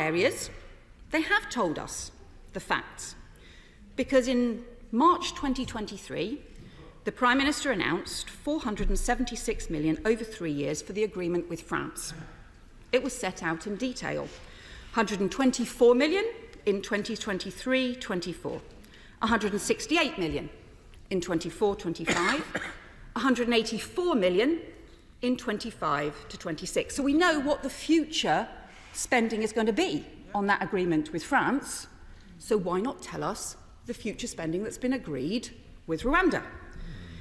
areas, they have told us the facts. Because in March 2023, the Prime Minister announced 476 million over 3 years for the agreement with France. It was set out in detail. 124 million in 2023-24, 168 million in 24-25, 184 million in 25-26. So we know what the future spending is going to be on that agreement with France. So why not tell us the future spending that's been agreed with Rwanda?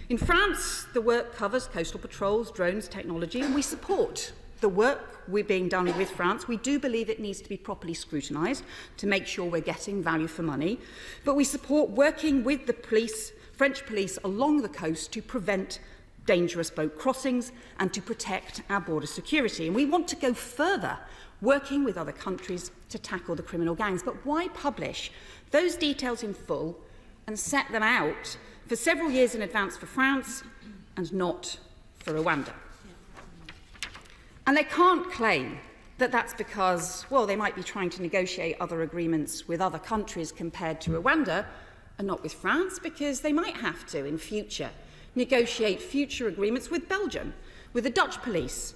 In France, the work covers coastal patrols, drones, technology, and we support the work we're being done with France. We do believe it needs to be properly scrutinised to make sure we're getting value for money. But we support working with the police, French police along the coast to prevent dangerous boat crossings and to protect our border security. And we want to go further, working with other countries to tackle the criminal gangs. But why publish those details in full and set them out for several years in advance for France and not for Rwanda? And they can't claim that that's because, well, they might be trying to negotiate other agreements with other countries compared to Rwanda and not with France, because they might have to, in future, negotiate future agreements with Belgium, with the Dutch police,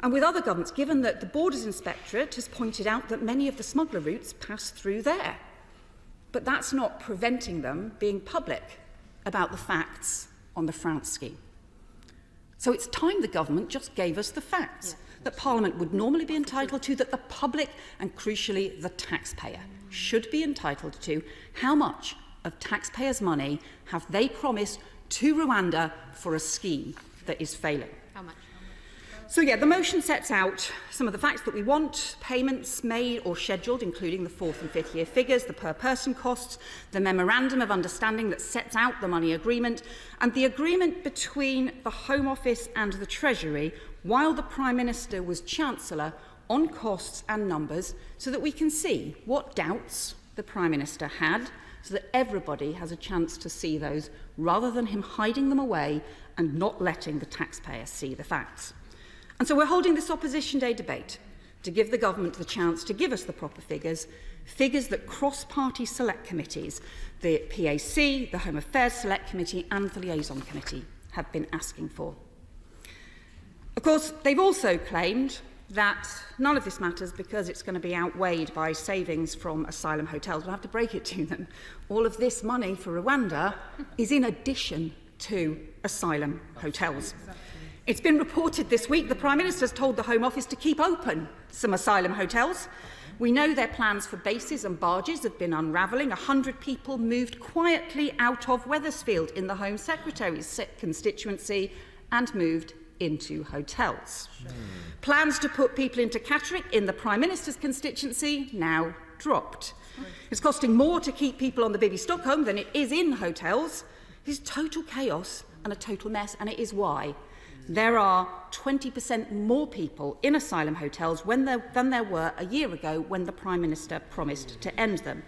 and with other governments, given that the Borders Inspectorate has pointed out that many of the smuggler routes pass through there. But that's not preventing them being public about the facts on the France scheme. So it's time the government just gave us the facts that Parliament would normally be entitled to, that the public and, crucially, the taxpayer should be entitled to. How much of taxpayers' money have they promised to Rwanda for a scheme that is failing? How much? So, the motion sets out some of the facts that we want: payments made or scheduled, including the 4th and 5th year figures, the per-person costs, the memorandum of understanding that sets out the money agreement, and the agreement between the Home Office and the Treasury while the Prime Minister was Chancellor on costs and numbers, so that we can see what doubts the Prime Minister had, so that everybody has a chance to see those, rather than him hiding them away and not letting the taxpayer see the facts. And so we're holding this Opposition Day debate to give the government the chance to give us the proper figures, figures that cross-party select committees, the PAC, the Home Affairs Select Committee and the Liaison Committee have been asking for. Of course, they've also claimed that none of this matters because it's going to be outweighed by savings from asylum hotels. We'll have to break it to them. All of this money for Rwanda is in addition to asylum hotels. It's been reported this week the Prime Minister has told the Home Office to keep open some asylum hotels. We know their plans for bases and barges have been unravelling. 100 people moved quietly out of Wethersfield in the Home Secretary's constituency and moved into hotels. Plans to put people into Catterick in the Prime Minister's constituency now dropped. It's costing more to keep people on the Bibby Stockholm than it is in hotels. It is total chaos and a total mess, and it is why there are 20% more people in asylum hotels than there were a year ago when the Prime Minister promised to end them.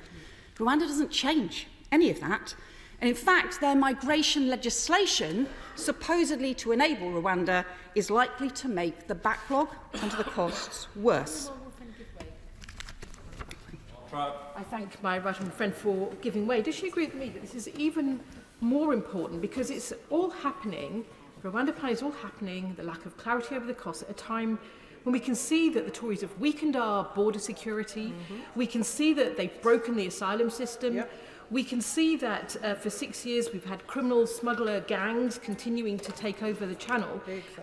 Rwanda doesn't change any of that. And in fact, their migration legislation, supposedly to enable Rwanda, is likely to make the backlog and the costs worse. I thank my right honourable friend for giving way. Does she agree with me that this is even more important because it's all happening, Rwanda plan is all happening, the lack of clarity over the costs at a time when we can see that the Tories have weakened our border security, we can see that they've broken the asylum system, we can see that for 6 years we've had criminal smuggler gangs continuing to take over the channel,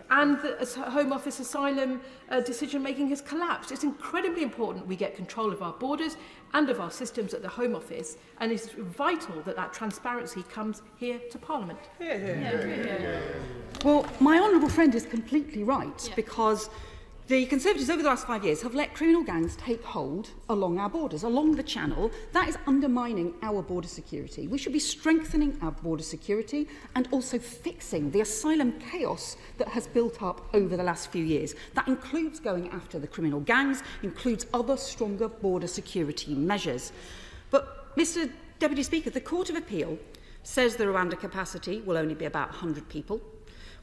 and the Home Office asylum decision-making has collapsed. It's incredibly important we get control of our borders and of our systems at the Home Office, and it's vital that that transparency comes here to Parliament. Well, my honourable friend is completely right, because the Conservatives over the last 5 years have let criminal gangs take hold along our borders, along the channel. That is undermining our border security. We should be strengthening our border security and also fixing the asylum chaos that has built up over the last few years. That includes going after the criminal gangs, includes other stronger border security measures. But, Mr Deputy Speaker, the Court of Appeal says the Rwanda capacity will only be about 100 people.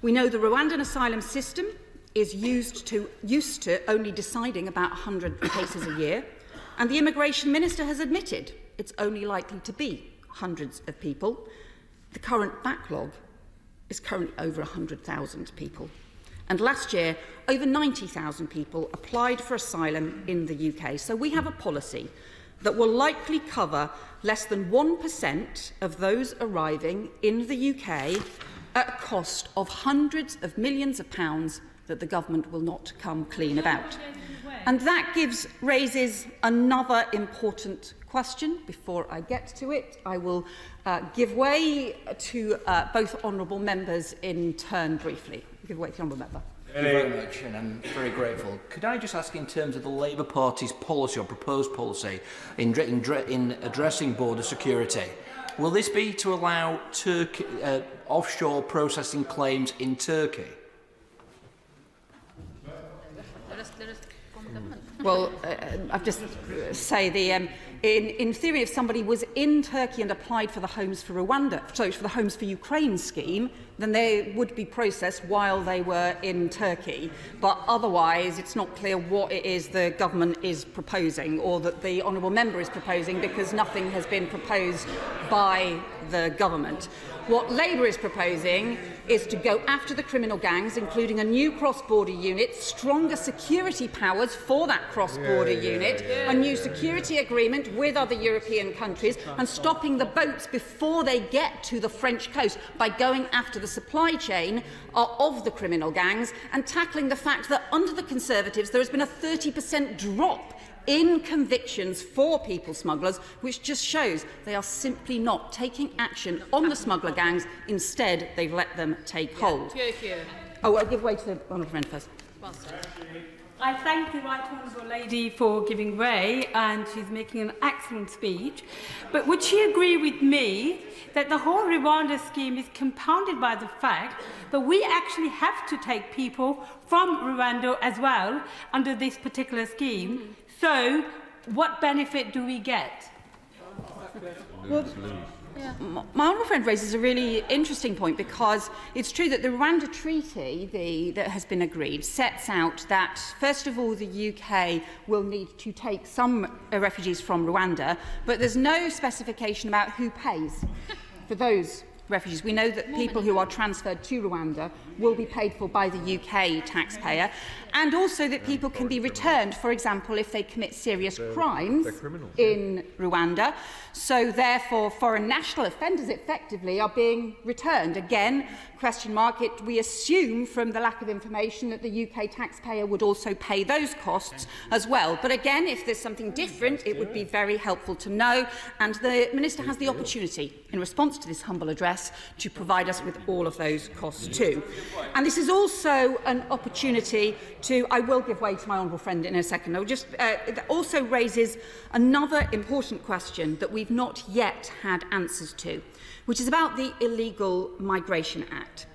We know the Rwandan asylum system is used to only deciding about 100 cases a year, And the Immigration Minister has admitted it's only likely to be hundreds of people. The current backlog is currently over 100,000 people. And last year, over 90,000 people applied for asylum in the UK. So we have a policy that will likely cover less than 1% of those arriving in the UK at a cost of hundreds of millions of pounds that the government will not come clean about. And that raises another important question. Before I get to it, I will give way to both honourable members in turn briefly. Give way to the honourable member. Thank you very much, and I'm very grateful. Could I just ask, in terms of the Labour Party's policy or proposed policy in addressing border security, will this be to allow offshore processing claims in Turkey? Well, I've just say in theory, if somebody was in Turkey and applied for the Homes for Rwanda, sorry, for the Homes for Ukraine scheme, then they would be processed while they were in Turkey. But otherwise, it's not clear what it is the government is proposing or that the honourable member is proposing, because nothing has been proposed by the government. What Labour is proposing is to go after the criminal gangs, including a new cross-border unit, stronger security powers for that cross-border unit, a new security agreement with other European countries, and stopping the boats before they get to the French coast by going after the supply chain of the criminal gangs, and tackling the fact that under the Conservatives there has been a 30% drop in convictions for people smugglers, which just shows they are simply not taking action on the smuggler gangs. Instead, they've let them take hold. Oh, I'll give way to the honourable friend first. I thank the right honourable lady for giving way, and she's making an excellent speech. But would she agree with me that the whole Rwanda scheme is compounded by the fact that we actually have to take people from Rwanda as well under this particular scheme? So, what benefit do we get? Well, my honourable friend raises a really interesting point, because it's true that the Rwanda Treaty that has been agreed sets out that, first of all, the UK will need to take some refugees from Rwanda, but there's no specification about who pays for those refugees. We know that people who are transferred to Rwanda will be paid for by the UK taxpayer, and also that people can be returned, for example, if they commit serious crimes in Rwanda. So therefore, foreign national offenders effectively are being returned. Again, question mark, we assume from the lack of information that the UK taxpayer would also pay those costs as well. But again, if there's something different, it would be very helpful to know, and the Minister has the opportunity, in response to this humble address, to provide us with all of those costs too. And this is also an opportunity to, I will give way to my honourable friend in a second, it also raises another important question that we've not yet had answers to, which is about the Illegal Migration Act.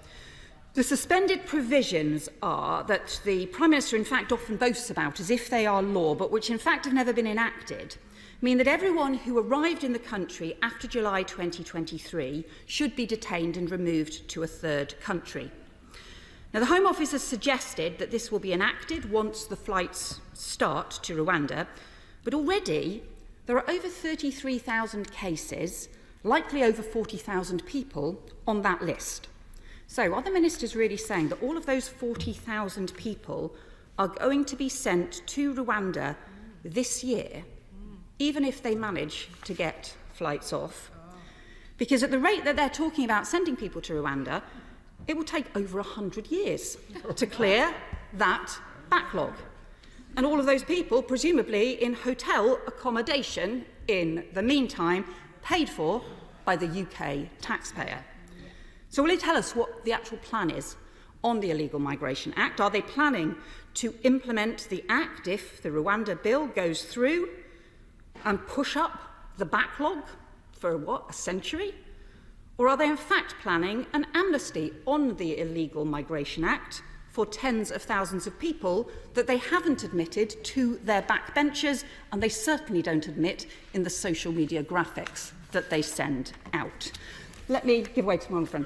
The suspended provisions are that the Prime Minister in fact often boasts about as if they are law, but which in fact have never been enacted, mean that everyone who arrived in the country after July 2023 should be detained and removed to a third country. Now, the Home Office has suggested that this will be enacted once the flights start to Rwanda, but already there are over 33,000 cases, likely over 40,000 people on that list. So are the ministers really saying that all of those 40,000 people are going to be sent to Rwanda this year, even if they manage to get flights off? Because at the rate that they're talking about sending people to Rwanda, it will take over 100 years to clear that backlog. And all of those people, presumably in hotel accommodation in the meantime, paid for by the UK taxpayer. So will you tell us what the actual plan is on the Illegal Migration Act? Are they planning to implement the Act if the Rwanda bill goes through and push up the backlog for, a century? Or are they in fact planning an amnesty on the Illegal Migration Act for tens of thousands of people that they haven't admitted to their backbenchers, and they certainly don't admit in the social media graphics that they send out? Let me give way to my friend.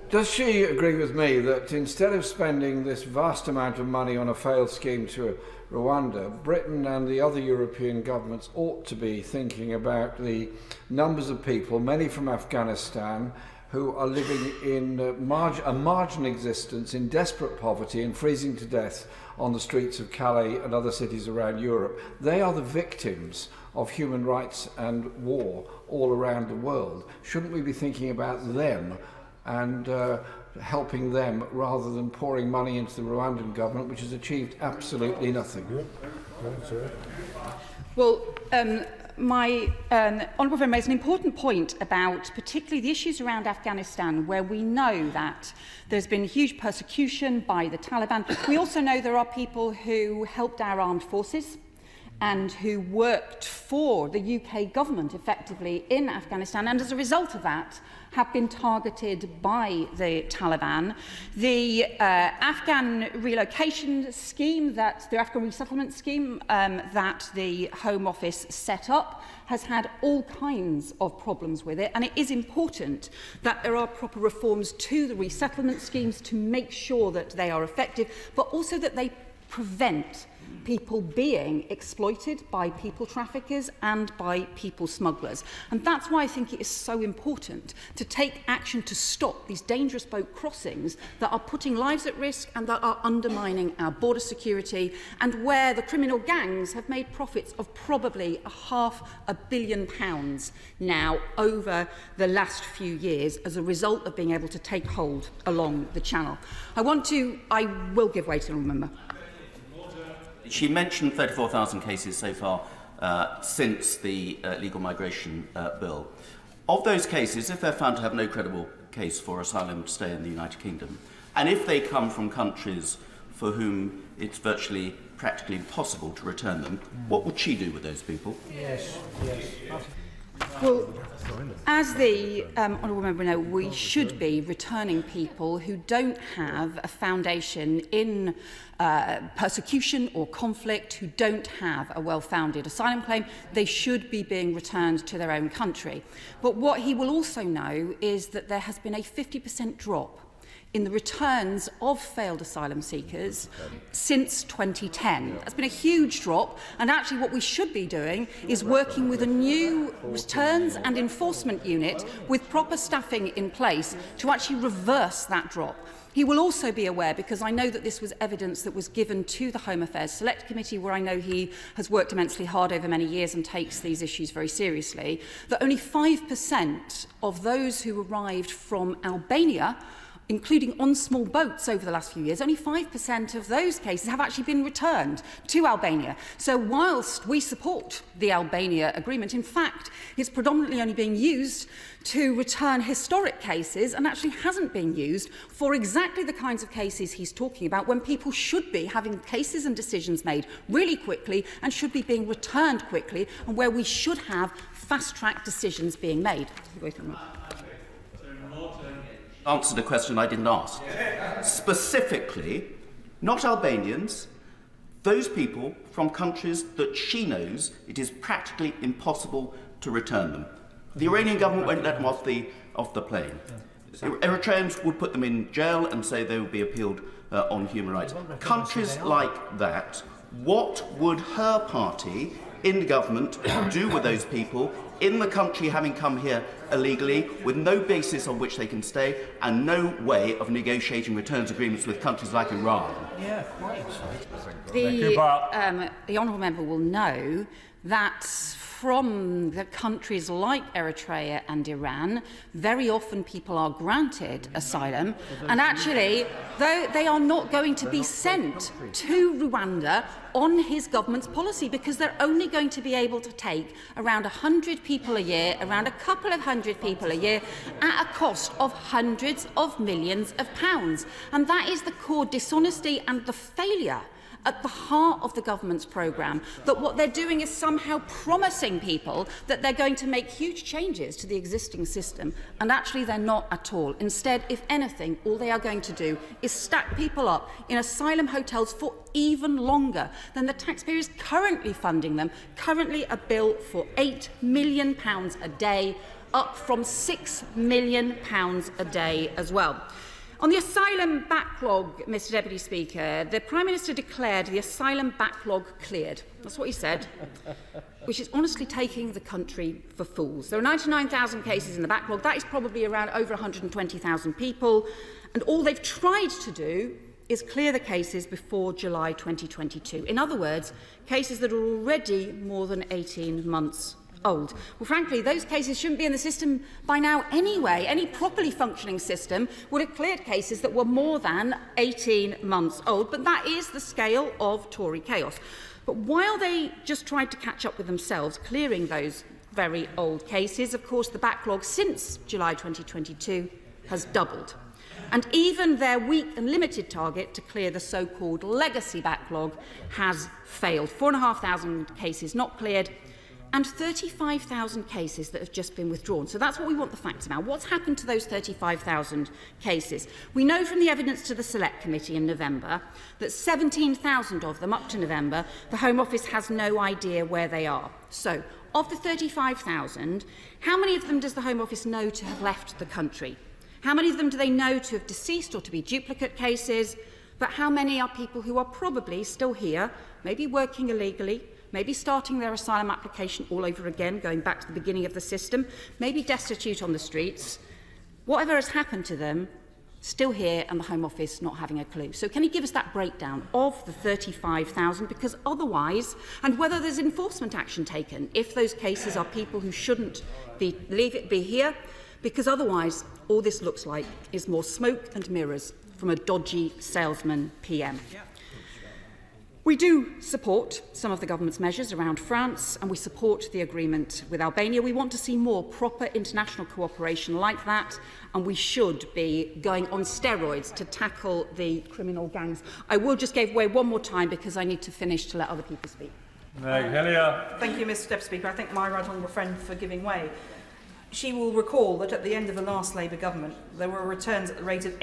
Does she agree with me that instead of spending this vast amount of money on a failed scheme to Rwanda, Britain and the other European governments ought to be thinking about the numbers of people, many from Afghanistan, who are living in a marginal existence, in desperate poverty and freezing to death on the streets of Calais and other cities around Europe. They are the victims of human rights and war all around the world. Shouldn't we be thinking about them and helping them rather than pouring money into the Rwandan government, which has achieved absolutely nothing? Well, my honourable friend raised an important point about particularly the issues around Afghanistan, where we know that there's been huge persecution by the Taliban. We also know there are people who helped our armed forces and who worked for the UK government effectively in Afghanistan, and as a result of that have been targeted by the Taliban. The Afghan relocation scheme, the Afghan resettlement scheme that the Home Office set up has had all kinds of problems with it, and it is important that there are proper reforms to the resettlement schemes to make sure that they are effective, but also that they prevent people being exploited by people traffickers and by people smugglers. And that's why I think it is so important to take action to stop these dangerous boat crossings that are putting lives at risk and that are undermining our border security, and where the criminal gangs have made profits of probably £500 million now over the last few years as a result of being able to take hold along the channel. I will give way to the member. She mentioned 34,000 cases so far since the legal migration bill. Of those cases, if they're found to have no credible case for asylum to stay in the United Kingdom, and if they come from countries for whom it's virtually practically impossible to return them, what would she do with those people? Yes. Well, as the honourable member know, we should be returning people who don't have a foundation in persecution or conflict, who don't have a well-founded asylum claim. They should be being returned to their own country. But what he will also know is that there has been a 50% drop in the returns of failed asylum seekers since 2010. That's been a huge drop, and actually what we should be doing is working with a new returns and enforcement unit with proper staffing in place to actually reverse that drop. He will also be aware, because I know that this was evidence that was given to the Home Affairs Select Committee, where I know he has worked immensely hard over many years and takes these issues very seriously, that only 5% of those who arrived from Albania, including on small boats over the last few years, only 5% of those cases have actually been returned to Albania. So whilst we support the Albania agreement, in fact, it's predominantly only being used to return historic cases and actually hasn't been used for exactly the kinds of cases he's talking about, when people should be having cases and decisions made really quickly and should be being returned quickly, and where we should have fast-track decisions being made. Answered a question I didn't ask. Specifically, not Albanians, those people from countries that she knows it is practically impossible to return them. The Iranian government won't let them off the plane. Eritreans would put them in jail and say they would be appealed on human rights. Countries like that, what would her party in the government do with those people in the country, having come here illegally, with no basis on which they can stay and no way of negotiating returns agreements with countries like Iran? Yeah, quite. The honourable member will know that from the countries like Eritrea and Iran, very often people are granted asylum, and actually, though they are not going to be sent to Rwanda on his government's policy, because they're only going to be able to take around 100 people a year, around a couple of hundred people a year, at a cost of hundreds of millions of pounds. And that is the core dishonesty and the failure at the heart of the government's programme, that what they're doing is somehow promising people that they're going to make huge changes to the existing system, and actually they're not at all. Instead, if anything, all they are going to do is stack people up in asylum hotels for even longer than the taxpayer is currently funding them, currently a bill for £8 million a day, up from £6 million a day as well. On the asylum backlog, Mr Deputy Speaker, the Prime Minister declared the asylum backlog cleared. That's what he said, which is honestly taking the country for fools. There are 99,000 cases in the backlog. That is probably around over 120,000 people. And all they've tried to do is clear the cases before July 2022. In other words, cases that are already more than 18 months old. Well, frankly, those cases shouldn't be in the system by now anyway. Any properly functioning system would have cleared cases that were more than 18 months old, but that is the scale of Tory chaos. But while they just tried to catch up with themselves, clearing those very old cases, of course, the backlog since July 2022 has doubled. And even their weak and limited target to clear the so-called legacy backlog has failed. 4,500 cases not cleared, and 35,000 cases that have just been withdrawn. So that's what we want the facts about. What's happened to those 35,000 cases? We know from the evidence to the Select Committee in November that 17,000 of them, up to November, the Home Office has no idea where they are. So, of the 35,000, how many of them does the Home Office know to have left the country? How many of them do they know to have deceased or to be duplicate cases? But how many are people who are probably still here, maybe working illegally, maybe starting their asylum application all over again, going back to the beginning of the system, maybe destitute on the streets? Whatever has happened to them, still here, and the Home Office not having a clue. So can he give us that breakdown of the 35,000? Because otherwise, and whether there's enforcement action taken, if those cases are people who shouldn't be here, because otherwise all this looks like is more smoke and mirrors from a dodgy salesman PM. We do support some of the government's measures around France, and we support the agreement with Albania. We want to see more proper international cooperation like that, and we should be going on steroids to tackle the criminal gangs. I will just give way one more time because I need to finish to let other people speak. Thank you, Mr Deputy Speaker. I thank my right honourable friend for giving way. She will recall that at the end of the last Labour government, there were returns at the rate of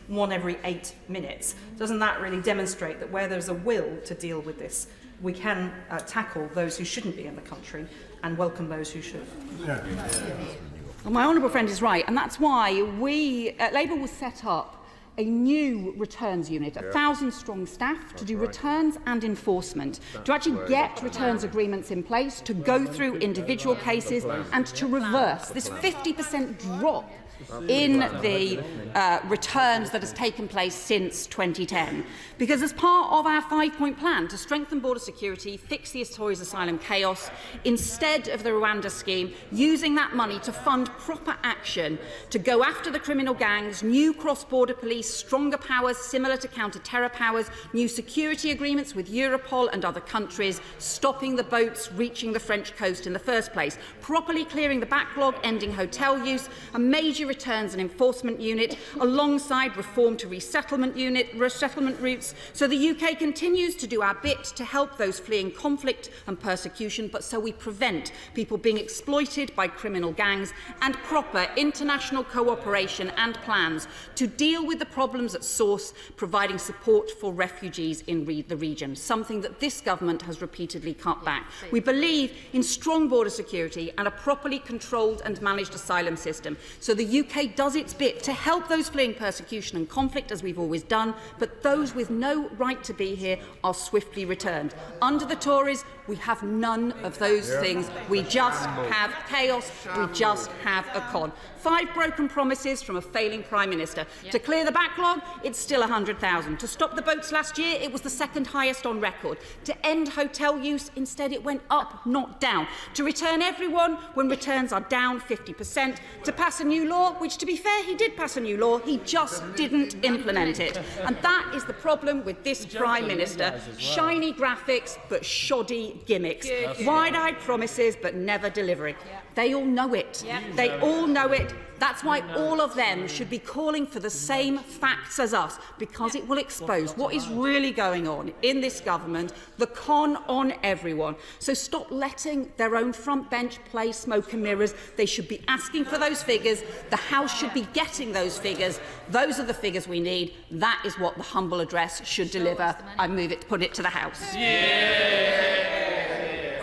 1 every 8 minutes. Doesn't that really demonstrate that where there's a will to deal with this, we can tackle those who shouldn't be in the country and welcome those who should? Well, my honourable friend is right, and that's why we, Labour will set up a new returns unit, 1,000-strong staff to do returns and enforcement, to actually get returns agreements in place, to go through individual cases and to reverse this 50% drop in the returns that has taken place since 2010. Because as part of our 5-point plan to strengthen border security, fix the Tories asylum chaos, instead of the Rwanda scheme, using that money to fund proper action to go after the criminal gangs, new cross-border police, stronger powers similar to counter-terror powers, new security agreements with Europol and other countries, stopping the boats reaching the French coast in the first place, properly clearing the backlog, ending hotel use, a major returns and enforcement unit, alongside reform to resettlement routes, so the UK continues to do our bit to help those fleeing conflict and persecution, but so we prevent people being exploited by criminal gangs, and proper international cooperation and plans to deal with the problems at source, providing support for refugees in the region, something that this government has repeatedly cut back. We believe in strong border security and a properly controlled and managed asylum system, so the UK does its bit to help those fleeing persecution and conflict, as we've always done, but those with no right to be here are swiftly returned. Under the Tories, we have none of those things. We just have chaos. We just have a con. 5 broken promises from a failing Prime Minister. To clear the backlog, it's still 100,000. To stop the boats last year, it was the 2nd highest on record. To end hotel use, instead it went up, not down. To return everyone when returns are down 50%. To pass a new law, which, to be fair, he did pass a new law, he just didn't implement it. And that is the problem with this Prime Minister. Shiny graphics, but shoddy gimmicks. Wide-eyed promises, but never delivering. They all know it. They all know it. That's why all of them should be calling for the same facts as us, because it will expose what is really going on in this government, the con on everyone. So stop letting their own front bench play smoke and mirrors. They should be asking for those figures. The House should be getting those figures. Those are the figures we need. That is what the humble address should deliver. I move it to put it to the House.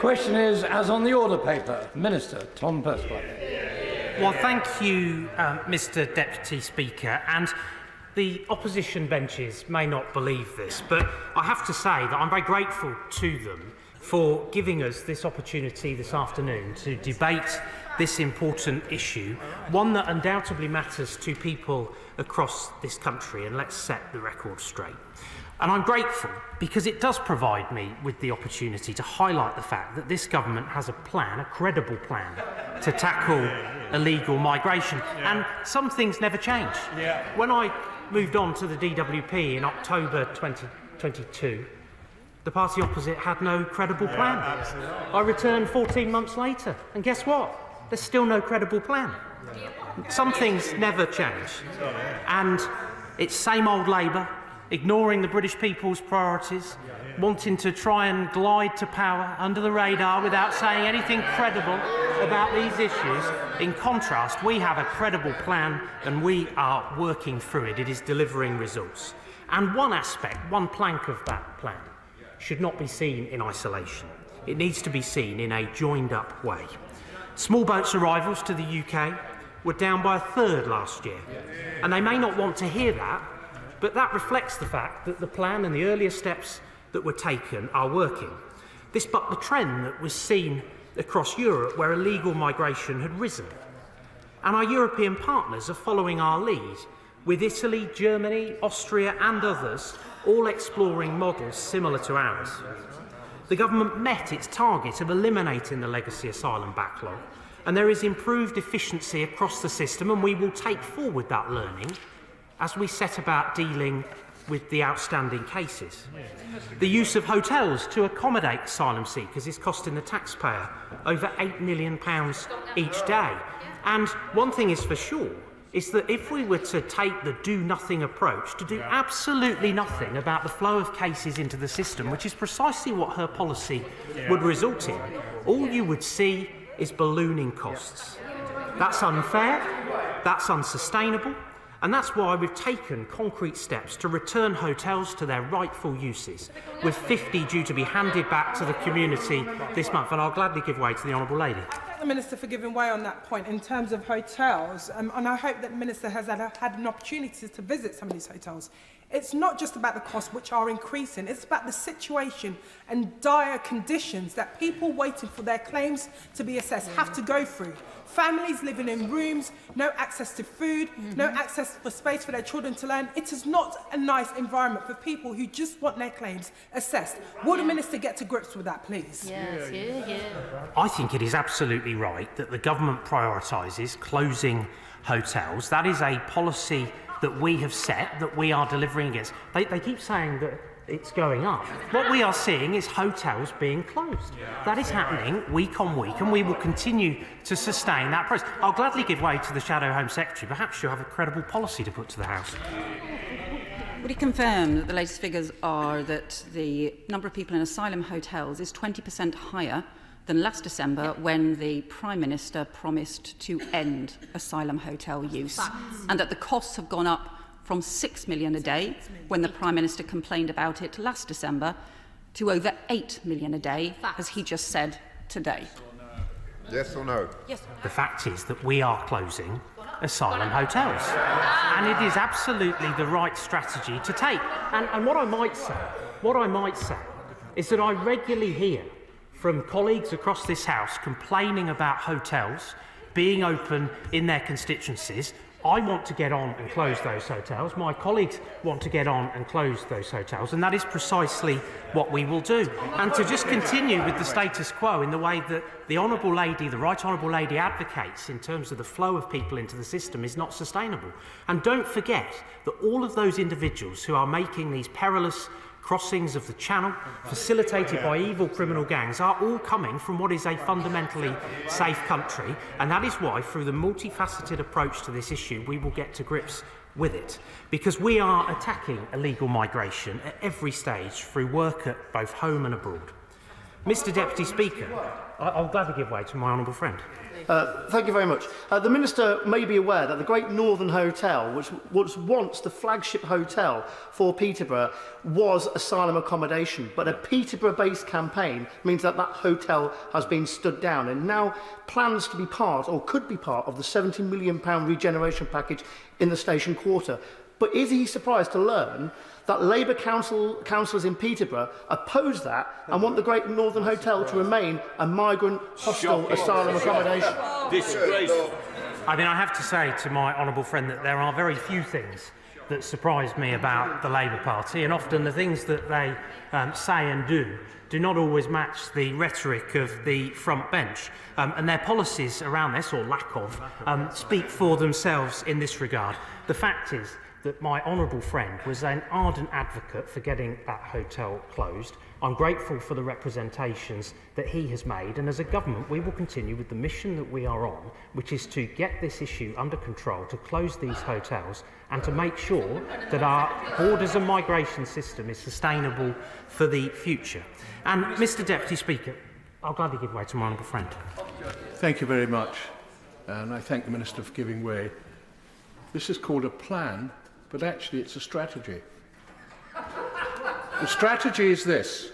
Question is, as on the order paper, Minister Tom Percival. Well, thank you, Mr Deputy Speaker. And the opposition benches may not believe this, but I have to say that I'm very grateful to them for giving us this opportunity this afternoon to debate this important issue, one that undoubtedly matters to people across this country, and let's set the record straight. And I'm grateful because it does provide me with the opportunity to highlight the fact that this government has a plan, a credible plan, to tackle illegal migration. And some things never change. When I moved on to the DWP in October 2022, the party opposite had no credible plan. I returned 14 months later, and guess what? There's still no credible plan. Some things never change. And it's same old Labour, ignoring the British people's priorities, wanting to try and glide to power under the radar without saying anything credible about these issues. In contrast, we have a credible plan and we are working through it. It is delivering results. And one aspect, one plank of that plan, should not be seen in isolation. It needs to be seen in a joined-up way. Small boats' arrivals to the UK were down by a third last year. And they may not want to hear that, but that reflects the fact that the plan and the earlier steps that were taken are working. This bucked the trend that was seen across Europe, where illegal migration had risen. And our European partners are following our lead, with Italy, Germany, Austria and others all exploring models similar to ours. The government met its target of eliminating the legacy asylum backlog, and there is improved efficiency across the system, and we will take forward that learning as we set about dealing with the outstanding cases. The use of hotels to accommodate asylum seekers is costing the taxpayer over £8 million each day. And one thing is for sure, is that if we were to take the do-nothing approach, to do absolutely nothing about the flow of cases into the system, which is precisely what her policy would result in, all you would see is ballooning costs. That's unfair, that's unsustainable, and that's why we've taken concrete steps to return hotels to their rightful uses, with 50 due to be handed back to the community this month. And I'll gladly give way to the Honourable Lady. I thank the Minister for giving way on that point in terms of hotels, and I hope that the Minister has had an opportunity to visit some of these hotels. It's not just about the costs, which are increasing, it's about the situation and dire conditions that people waiting for their claims to be assessed have to go through. Families living in rooms, no access to food, no access for space for their children to learn. It is not a nice environment for people who just want their claims assessed. Will the Minister get to grips with that, please? Yes, I think it is absolutely right that the government prioritises closing hotels. That is a policy that we have set, that we are delivering against. They keep saying that it's going up. What we are seeing is hotels being closed. That is happening week on week, and we will continue to sustain that process. I'll gladly give way to the Shadow Home Secretary. Perhaps you'll have a credible policy to put to the House. Would he confirm that the latest figures are that the number of people in asylum hotels is 20% higher than last December, when the Prime Minister promised to end asylum hotel use, and that the costs have gone up from 6 million a day, when the Prime Minister complained about it last December, to over 8 million a day, as he just said today? Yes or no? Yes. The fact is that we are closing asylum hotels, and it is absolutely the right strategy to take. And what I might say is that I regularly hear from colleagues across this House complaining about hotels being open in their constituencies. I want to get on and close those hotels. My colleagues want to get on and close those hotels, and that is precisely what we will do. And to just continue with the status quo in the way that the Honourable Lady, the Right Honourable Lady, advocates in terms of the flow of people into the system is not sustainable. And don't forget that all of those individuals who are making these perilous crossings of the Channel, facilitated by evil criminal gangs, are all coming from what is a fundamentally safe country, and that is why, through the multifaceted approach to this issue, we will get to grips with it, because we are attacking illegal migration at every stage through work at both home and abroad. Mr Deputy Speaker, I'll gladly give way to my honourable friend. Thank you very much. The Minister may be aware that the Great Northern Hotel, which was once the flagship hotel for Peterborough, was asylum accommodation, but a Peterborough-based campaign means that that hotel has been stood down and now plans to be part, or could be part, of the £70 million regeneration package in the Station Quarter. But is he surprised to learn that Labour councillors in Peterborough oppose that and want the Great Northern Hotel to remain a migrant hostel asylum accommodation? Disgraceful. I mean, I have to say to my honourable friend that there are very few things that surprise me about the Labour Party, and often the things that they say and do not always match the rhetoric of the front bench. And their policies around this, or lack of, speak for themselves in this regard. The fact is that my honourable friend was an ardent advocate for getting that hotel closed. I'm grateful for the representations that he has made, and as a government we will continue with the mission that we are on, which is to get this issue under control, to close these hotels and to make sure that our borders and migration system is sustainable for the future. And Mr Deputy Speaker, I'll gladly give way to my honourable friend. Thank you very much, and I thank the Minister for giving way. This is called a plan, but actually it's a strategy. The strategy is this: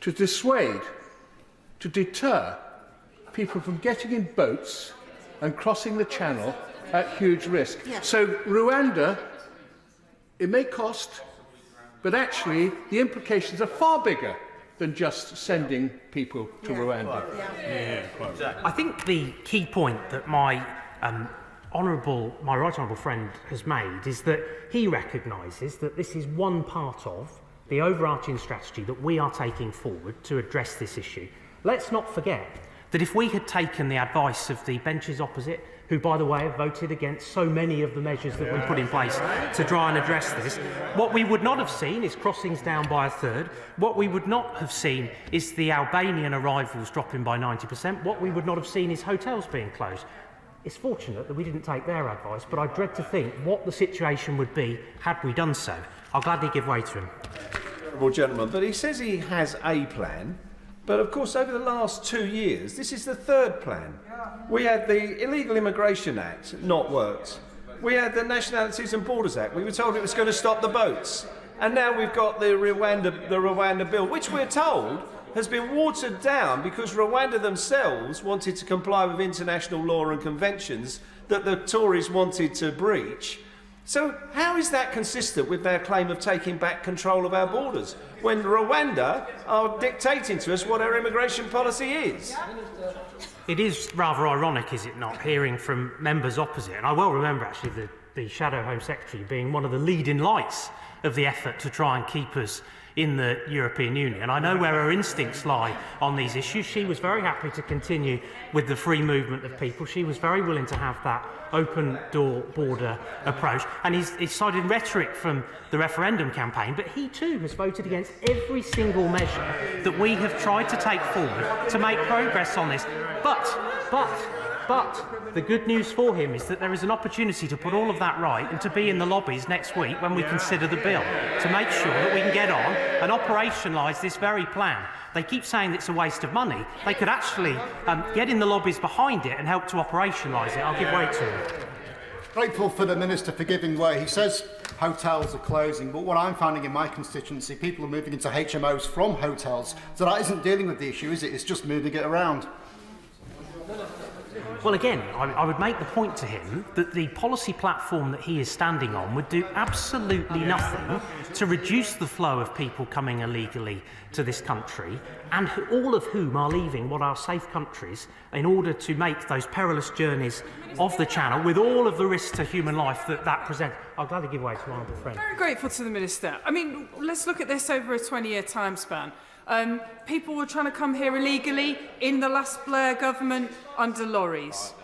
to dissuade, to deter people from getting in boats and crossing the channel at huge risk. Yes. So Rwanda, it may cost, but actually the implications are far bigger than just sending people to Rwanda. I think the key point that my right honourable friend has made is that he recognises that this is one part of the overarching strategy that we are taking forward to address this issue. Let's not forget that if we had taken the advice of the benches opposite, who, by the way, have voted against so many of the measures that we put in place to try and address this, what we would not have seen is crossings down by a third. What we would not have seen is the Albanian arrivals dropping by 90%. What we would not have seen is hotels being closed. It's fortunate that we didn't take their advice, but I dread to think what the situation would be had we done so. I'll gladly give way to him. Honourable gentleman, but he says he has a plan. But of course, over the last 2 years, this is the third plan. We had the Illegal Immigration Act, not worked. We had the Nationalities and Borders Act. We were told it was going to stop the boats. And now we've got the Rwanda bill, which we're told has been watered down because Rwanda themselves wanted to comply with international law and conventions that the Tories wanted to breach. So how is that consistent with their claim of taking back control of our borders when Rwanda are dictating to us what our immigration policy is? It is rather ironic, is it not, hearing from members opposite, and I well remember actually the Shadow Home Secretary being one of the leading lights of the effort to try and keep us in the European Union. I know where her instincts lie on these issues. She was very happy to continue with the free movement of people. She was very willing to have that open door border approach. And he's cited rhetoric from the referendum campaign, but he too has voted against every single measure that we have tried to take forward to make progress on this. But the good news for him is that there is an opportunity to put all of that right and to be in the lobbies next week when we consider the bill, to make sure that we can get on and operationalise this very plan. They keep saying it's a waste of money. They could actually get in the lobbies behind it and help to operationalise it. I'll give way to him. Grateful for the Minister for giving way. He says hotels are closing, but what I'm finding in my constituency, people are moving into HMOs from hotels. So that isn't dealing with the issue, is it? It's just moving it around. Well, again, I would make the point to him that the policy platform that he is standing on would do absolutely nothing to reduce the flow of people coming illegally to this country, and all of whom are leaving what are safe countries in order to make those perilous journeys of the Channel with all of the risks to human life that presents. I'll gladly give way to my honourable friend. Very grateful to the Minister. I mean, let's look at this over a 20-year time span. People were trying to come here illegally in the last Blair government under lorries.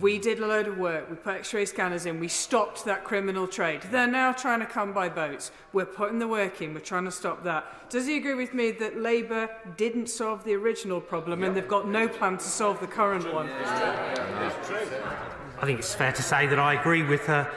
We did a load of work. We put X-ray scanners in. We stopped that criminal trade. They're now trying to come by boats. We're putting the work in. We're trying to stop that. Does he agree with me that Labour didn't solve the original problem and they've got no plan to solve the current one? I think it's fair to say that I agree with her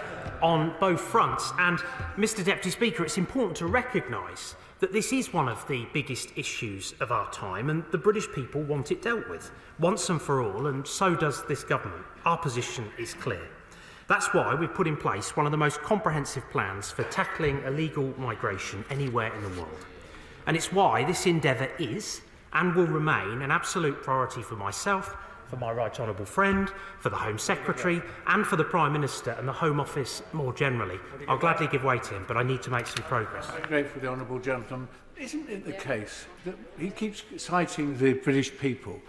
on both fronts. And, Mr Deputy Speaker, it's important to recognise that this is one of the biggest issues of our time, and the British people want it dealt with once and for all, and so does this government. Our position is clear. That's why we've put in place one of the most comprehensive plans for tackling illegal migration anywhere in the world. And it's why this endeavour is and will remain an absolute priority for myself, for my right honourable friend, for the Home Secretary and for the Prime Minister and the Home Office more generally. I'll gladly give way to him, but I need to make some progress. I'm grateful for the honourable gentleman. Isn't it the case that he keeps citing the British people?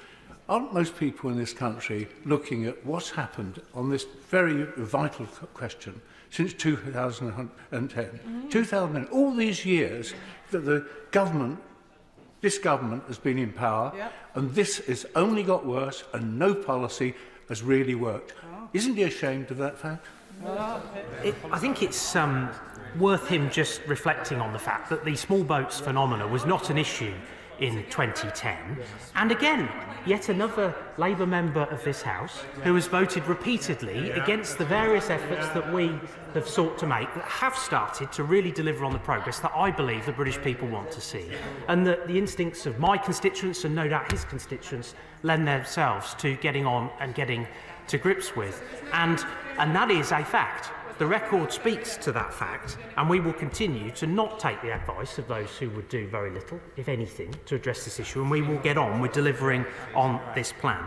Aren't most people in this country looking at what's happened on this very vital question since 2010? 2010, all these years that the government, this government has been in power, and this has only got worse and no policy has really worked. Isn't he ashamed of that fact? I think it's worth him just reflecting on the fact that the small boats phenomena was not an issue in 2010. And again, yet another Labour member of this House who has voted repeatedly against the various efforts that we have sought to make that have started to really deliver on the progress that I believe the British people want to see. And that the instincts of my constituents and no doubt his constituents lend themselves to getting on and getting to grips with. And that is a fact. The record speaks to that fact, and we will continue to not take the advice of those who would do very little, if anything, to address this issue, and we will get on with delivering on this plan.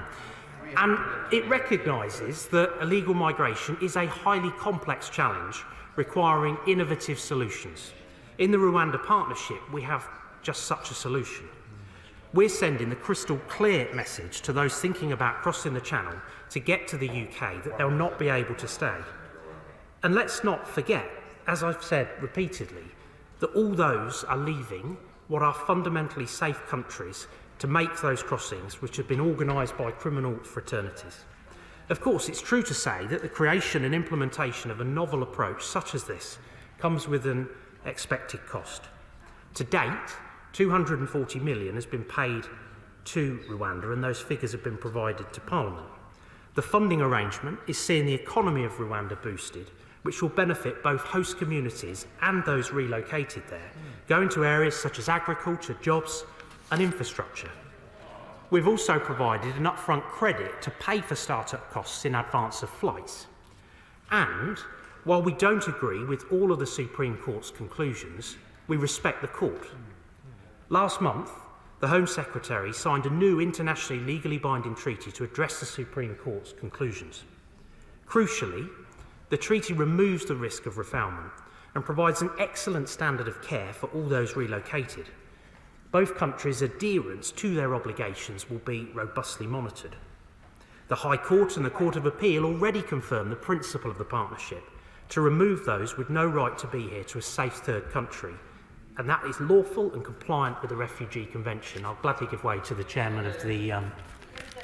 And it recognises that illegal migration is a highly complex challenge requiring innovative solutions. In the Rwanda partnership, we have just such a solution. We're sending the crystal clear message to those thinking about crossing the Channel to get to the UK that they'll not be able to stay. And let's not forget, as I've said repeatedly, that all those are leaving what are fundamentally safe countries to make those crossings which have been organised by criminal fraternities. Of course, it's true to say that the creation and implementation of a novel approach such as this comes with an expected cost. To date, 240 million has been paid to Rwanda, and those figures have been provided to Parliament. The funding arrangement is seeing the economy of Rwanda boosted, which will benefit both host communities and those relocated there, going to areas such as agriculture, jobs and infrastructure. We've also provided an upfront credit to pay for start-up costs in advance of flights. And while we don't agree with all of the Supreme Court's conclusions, we respect the court. Last month, the Home Secretary signed a new internationally legally binding treaty to address the Supreme Court's conclusions. Crucially, the treaty removes the risk of refoulement and provides an excellent standard of care for all those relocated. Both countries' adherence to their obligations will be robustly monitored. The High Court and the Court of Appeal already confirmed the principle of the partnership to remove those with no right to be here to a safe third country, and that is lawful and compliant with the Refugee Convention. I'll gladly give way to the chairman of the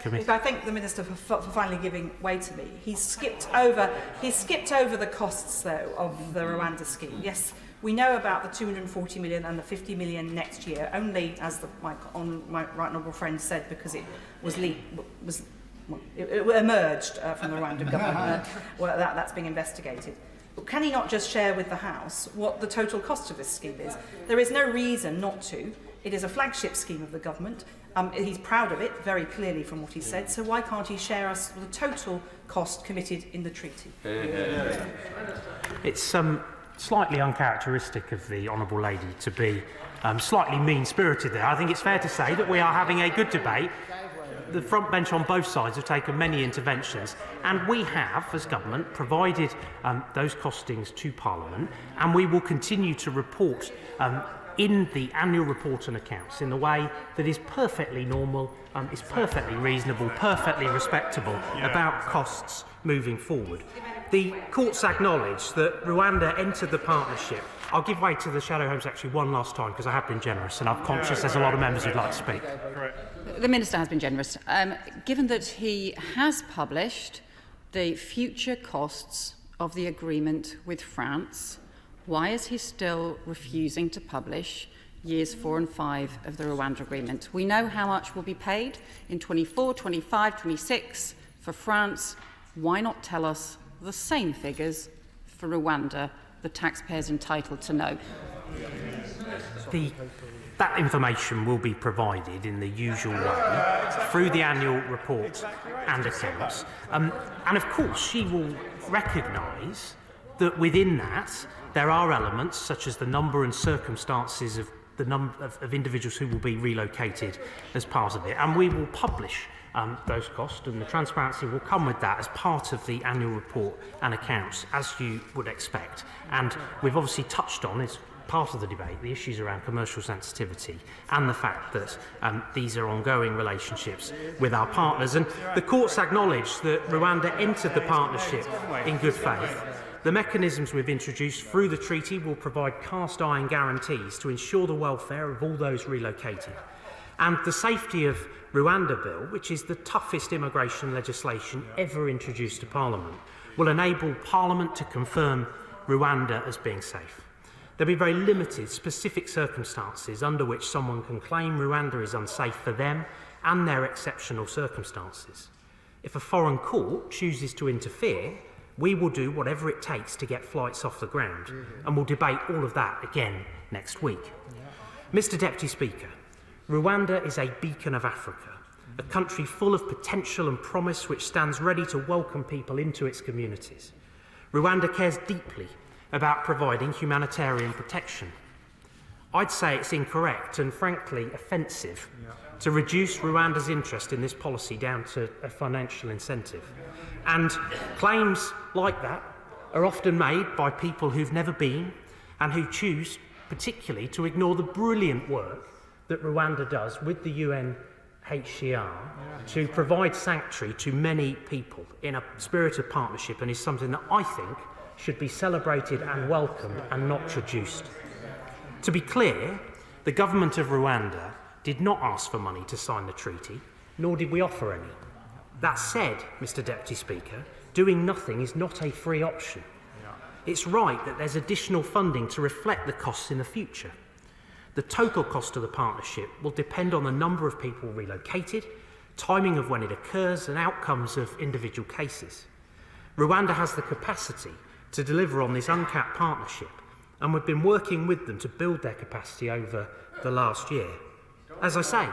committee. I thank the Minister for finally giving way to me. He's skipped over the costs, though, of the Rwanda scheme. Yes, we know about the 240 million and the 50 million next year, only, as my right honourable friend said, because it emerged from the Rwandan government. Well, that's being investigated. But can he not just share with the House what the total cost of this scheme is? There is no reason not to. It is a flagship scheme of the government. He's proud of it, very clearly from what he said, so why can't he share us the total cost committed in the treaty? It's slightly uncharacteristic of the Honourable Lady to be slightly mean-spirited there. I think it's fair to say that we are having a good debate. The front bench on both sides have taken many interventions, and we have, as government, provided those costings to Parliament, and we will continue to report in the annual report and accounts in the way that is perfectly normal, is perfectly reasonable, perfectly respectable about costs moving forward. The courts acknowledge that Rwanda entered the partnership. I'll give way to the Shadow Home Secretary one last time because I have been generous and I'm conscious there's a lot of members who'd like to speak. The Minister has been generous. Given that he has published the future costs of the agreement with France, why is he still refusing to publish years 4 and 5 of the Rwanda agreement? We know how much will be paid in 24, 25, 26 for France. Why not tell us the same figures for Rwanda, the taxpayers entitled to know? That information will be provided in the usual way through the annual report and accounts. And of course, she will recognise that within that there are elements such as the number and circumstances of the number of individuals who will be relocated as part of it. And we will publish those costs, and the transparency will come with that as part of the annual report and accounts, as you would expect. And we've obviously touched on, as part of the debate, the issues around commercial sensitivity and the fact that these are ongoing relationships with our partners. And the courts acknowledged that Rwanda entered the partnership in good faith. The mechanisms we've introduced through the treaty will provide cast-iron guarantees to ensure the welfare of all those relocated. And the Safety of Rwanda Bill, which is the toughest immigration legislation ever introduced to Parliament, will enable Parliament to confirm Rwanda as being safe. There'll be very limited specific circumstances under which someone can claim Rwanda is unsafe for them and their exceptional circumstances. If a foreign court chooses to interfere, we will do whatever it takes to get flights off the ground, and we'll debate all of that again next week. Mr. Deputy Speaker, Rwanda is a beacon of Africa, a country full of potential and promise which stands ready to welcome people into its communities. Rwanda cares deeply about providing humanitarian protection. I'd say it's incorrect and frankly offensive to reduce Rwanda's interest in this policy down to a financial incentive. And claims like that are often made by people who've never been and who choose particularly to ignore the brilliant work that Rwanda does with the UNHCR to provide sanctuary to many people in a spirit of partnership, and is something that I think should be celebrated and welcomed and not reduced. To be clear, the government of Rwanda did not ask for money to sign the treaty, nor did we offer any. That said, Mr. Deputy Speaker, doing nothing is not a free option. It's right that there's additional funding to reflect the costs in the future. The total cost of the partnership will depend on the number of people relocated, timing of when it occurs, and outcomes of individual cases. Rwanda has the capacity to deliver on this uncapped partnership, and we've been working with them to build their capacity over the last year. As I say,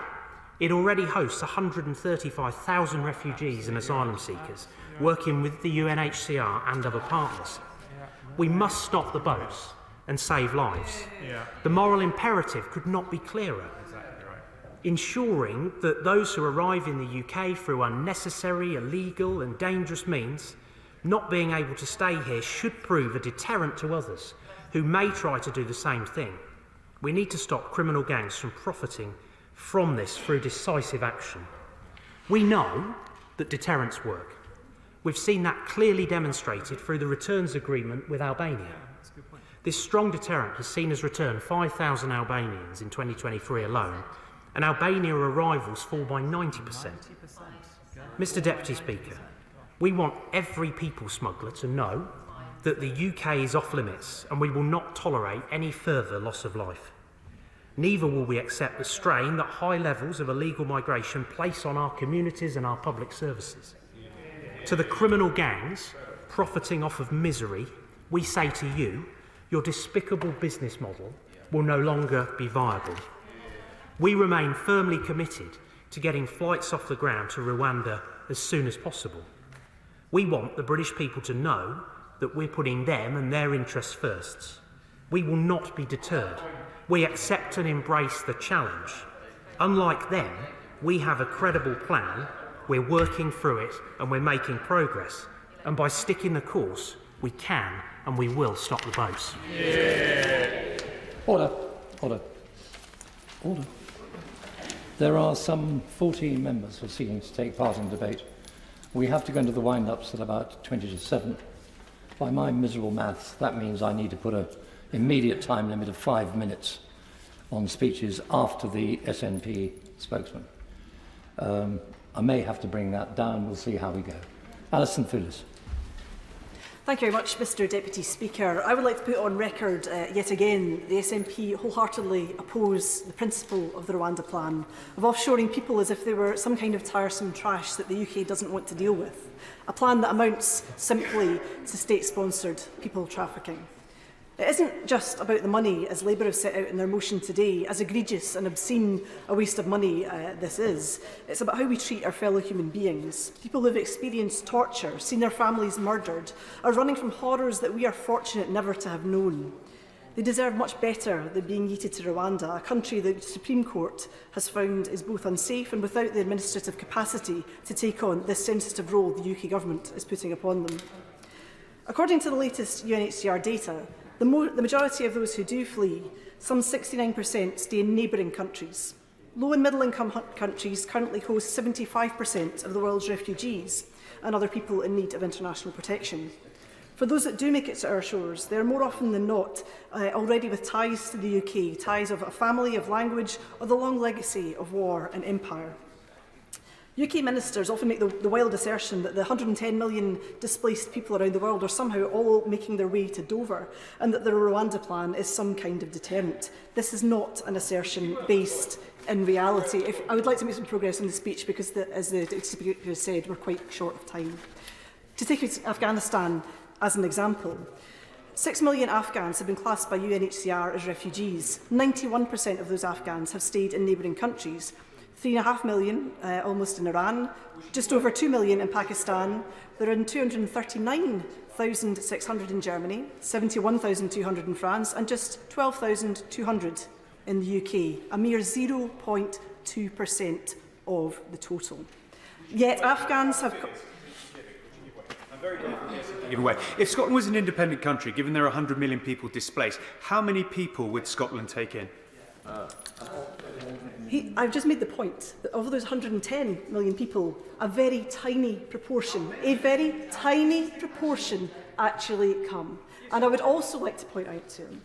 it already hosts 135,000 refugees and asylum seekers, working with the UNHCR and other partners. We must stop the boats and save lives. The moral imperative could not be clearer. Ensuring that those who arrive in the UK through unnecessary, illegal and dangerous means, not being able to stay here, should prove a deterrent to others who may try to do the same thing. We need to stop criminal gangs from profiting from this through decisive action. We know that deterrents work. We've seen that clearly demonstrated through the returns agreement with Albania. This strong deterrent has seen us return 5,000 Albanians in 2023 alone, and Albania arrivals fall by 90%. Mr. Deputy Speaker, we want every people smuggler to know that the UK is off limits, and we will not tolerate any further loss of life. Neither will we accept the strain that high levels of illegal migration place on our communities and our public services. To the criminal gangs profiting off of misery, we say to you, your despicable business model will no longer be viable. We remain firmly committed to getting flights off the ground to Rwanda as soon as possible. We want the British people to know that we're putting them and their interests first. We will not be deterred. We accept and embrace the challenge. Unlike them, we have a credible plan, we're working through it, and we're making progress. And by sticking the course, we can and we will stop the boats. Order. Order. Order. There are some 14 members who are seeking to take part in the debate. We have to go into the wind-ups at about 20 to 7. By my miserable maths, that means I need to put an immediate time limit of 5 minutes on speeches after the SNP spokesman. I may have to bring that down. We'll see how we go. Alison Phillips. Thank you very much, Mr Deputy Speaker. I would like to put on record yet again the SNP wholeheartedly oppose the principle of the Rwanda plan, of offshoring people as if they were some kind of tiresome trash that the UK doesn't want to deal with, a plan that amounts simply to state-sponsored people trafficking. It isn't just about the money, as Labour have set out in their motion today, as egregious and obscene a waste of money this is. It's about how we treat our fellow human beings. People who have experienced torture, seen their families murdered, are running from horrors that we are fortunate never to have known. They deserve much better than being yeeted to Rwanda, a country that the Supreme Court has found is both unsafe and without the administrative capacity to take on this sensitive role the UK government is putting upon them. According to the latest UNHCR data, the majority of those who do flee, some 69%, stay in neighbouring countries. Low and middle income countries currently host 75% of the world's refugees and other people in need of international protection. For those that do make it to our shores, they are more often than not already with ties to the UK, ties of a family, of language, or the long legacy of war and empire. UK ministers often make the wild assertion that the 110 million displaced people around the world are somehow all making their way to Dover, and that the Rwanda plan is some kind of deterrent. This is not an assertion based in reality. I would like to make some progress on the speech because, as the speaker said, we're quite short of time. To take Afghanistan as an example, 6 million Afghans have been classed by UNHCR as refugees. 91% of those Afghans have stayed in neighbouring countries. 3.5 million almost in Iran, just over 2 million in Pakistan. There are 239,600 in Germany, 71,200 in France, and just 12,200 in the UK, a mere 0.2% of the total. Yet Afghans have... If Scotland was an independent country, given there are 100 million people displaced, how many people would Scotland take in? I've just made the point that of those 110 million people, a very tiny proportion actually come. And I would also like to point out to him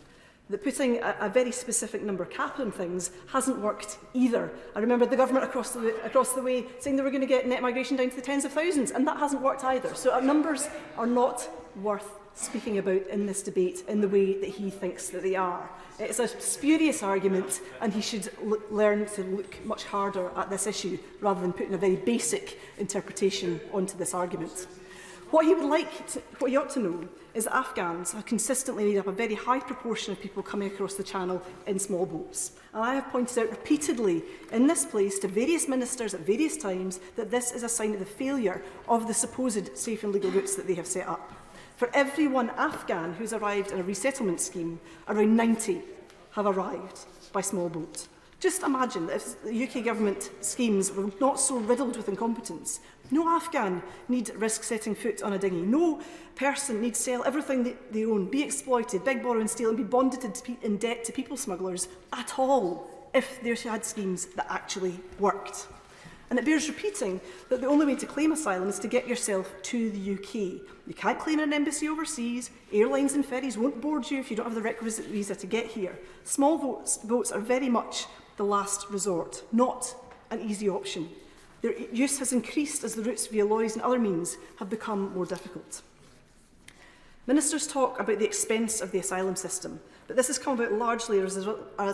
that putting a very specific number cap on things hasn't worked either. I remember the government across the way saying they were going to get net migration down to the tens of thousands, and that hasn't worked either. So our numbers are not worth speaking about in this debate in the way that he thinks that they are. It's a spurious argument, and he should learn to look much harder at this issue rather than putting a very basic interpretation onto this argument. What he ought to know is that Afghans have consistently made up a very high proportion of people coming across the Channel in small boats. And I have pointed out repeatedly in this place to various ministers at various times that this is a sign of the failure of the supposed safe and legal routes that they have set up. For every one Afghan who's arrived in a resettlement scheme, around 90 have arrived by small boat. Just imagine that if the UK government schemes were not so riddled with incompetence, no Afghan need risk setting foot on a dinghy. No person need sell everything that they own, be exploited, beg, borrow and steal and be bonded in debt to people smugglers at all if they had schemes that actually worked. And it bears repeating that the only way to claim asylum is to get yourself to the UK. You can't claim an embassy overseas. Airlines and ferries won't board you if you don't have the requisite visa to get here. Small boats are very much the last resort, not an easy option. Their use has increased as the routes via lorries and other means have become more difficult. Ministers talk about the expense of the asylum system, but this has come about largely as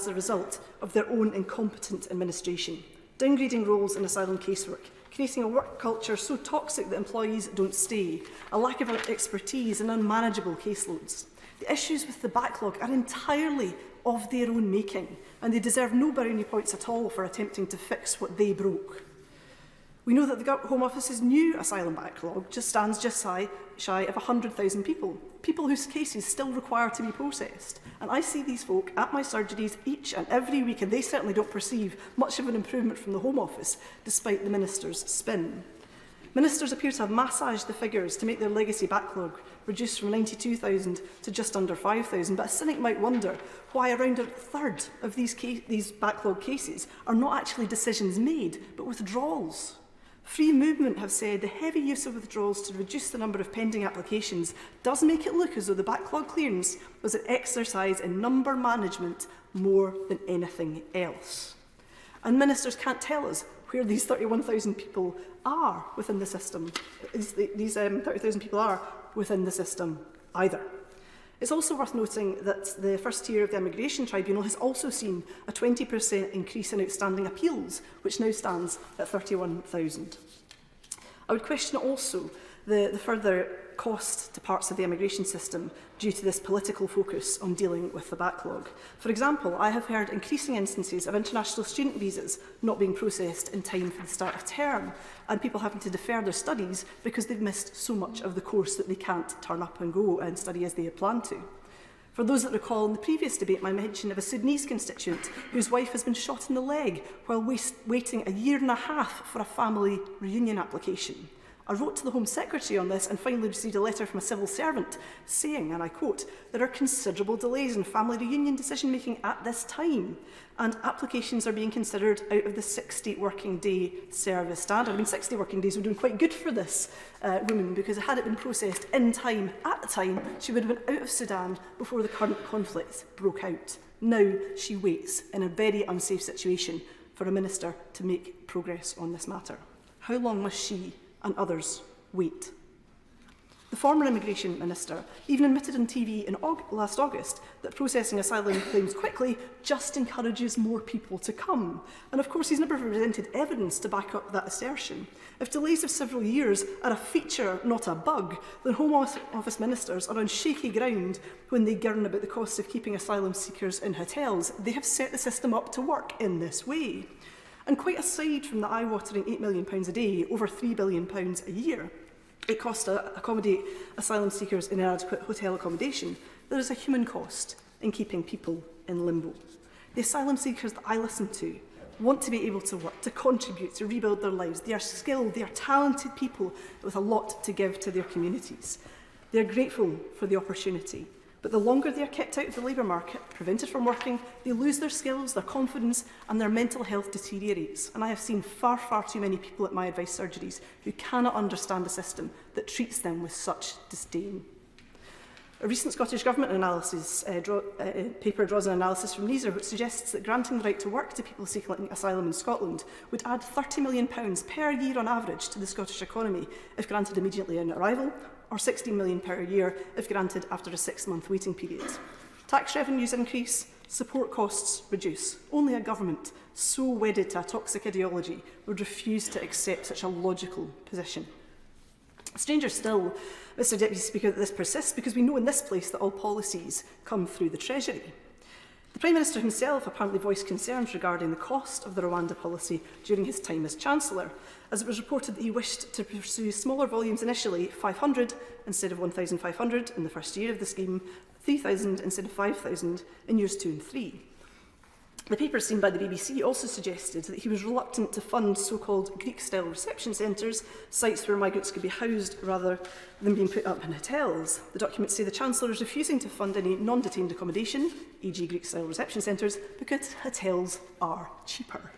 a result of their own incompetent administration. Downgrading roles in asylum casework, creating a work culture so toxic that employees don't stay, a lack of expertise and unmanageable caseloads. The issues with the backlog are entirely of their own making, and they deserve no brownie points at all for attempting to fix what they broke. We know that the Home Office's new asylum backlog stands just shy of 100,000 people whose cases still require to be processed. And I see these folk at my surgeries each and every week, and they certainly don't perceive much of an improvement from the Home Office, despite the Minister's spin. Ministers appear to have massaged the figures to make their legacy backlog reduce from 92,000 to just under 5,000, but a cynic might wonder why around a third of these backlog cases are not actually decisions made, but withdrawals. Free Movement have said the heavy use of withdrawals to reduce the number of pending applications does make it look as though the backlog clearance was an exercise in number management more than anything else. And ministers can't tell us where these 31,000 people are within the system. These 30,000 people are within the system either. It's also worth noting that the first tier of the Immigration Tribunal has also seen a 20% increase in outstanding appeals, which now stands at 31,000. I would question also the further cost to parts of the immigration system due to this political focus on dealing with the backlog. For example, I have heard increasing instances of international student visas not being processed in time for the start of term, and people having to defer their studies because they've missed so much of the course that they can't turn up and go and study as they had planned to. For those that recall in the previous debate my mention of a Sudanese constituent whose wife has been shot in the leg while waiting a year and a half for a family reunion application. I wrote to the Home Secretary on this and finally received a letter from a civil servant saying, and I quote, "There are considerable delays in family reunion decision-making at this time, and applications are being considered out of the 60 working day service standard." I mean, 60 working days would have been quite good for this woman, because had it been processed in time at the time, she would have been out of Sudan before the current conflict broke out. Now she waits in a very unsafe situation for a minister to make progress on this matter. How long must she and others wait? The former Immigration Minister even admitted on TV in last August that processing asylum claims quickly just encourages more people to come. And of course, he's never presented evidence to back up that assertion. If delays of several years are a feature, not a bug, then Home Office ministers are on shaky ground when they girn about the costs of keeping asylum seekers in hotels. They have set the system up to work in this way. And quite aside from the eye-watering £8 million a day, over £3 billion a year, it costs to accommodate asylum seekers in inadequate hotel accommodation, there is a human cost in keeping people in limbo. The asylum seekers that I listen to want to be able to work, to contribute, to rebuild their lives. They are skilled, they are talented people with a lot to give to their communities. They are grateful for the opportunity. But the longer they are kept out of the labour market, prevented from working, they lose their skills, their confidence, and their mental health deteriorates. And I have seen far, far too many people at my advice surgeries who cannot understand a system that treats them with such disdain. A recent Scottish Government analysis paper draws an analysis from NISA which suggests that granting the right to work to people seeking asylum in Scotland would add £30 million per year on average to the Scottish economy if granted immediately on arrival, or £16 million per year if granted after a 6-month waiting period. Tax revenues increase, support costs reduce. Only a government so wedded to a toxic ideology would refuse to accept such a logical position. Stranger still, Mr Deputy Speaker, that this persists because we know in this place that all policies come through the Treasury. The Prime Minister himself apparently voiced concerns regarding the cost of the Rwanda policy during his time as Chancellor, as it was reported that he wished to pursue smaller volumes initially, 500 instead of 1,500 in the first year of the scheme, 3,000 instead of 5,000 in years 2 and 3. The paper seen by the BBC also suggested that he was reluctant to fund so-called Greek-style reception centres, sites where migrants could be housed rather than being put up in hotels. The documents say the Chancellor is refusing to fund any non-detained accommodation, e.g. Greek-style reception centres, because hotels are cheaper.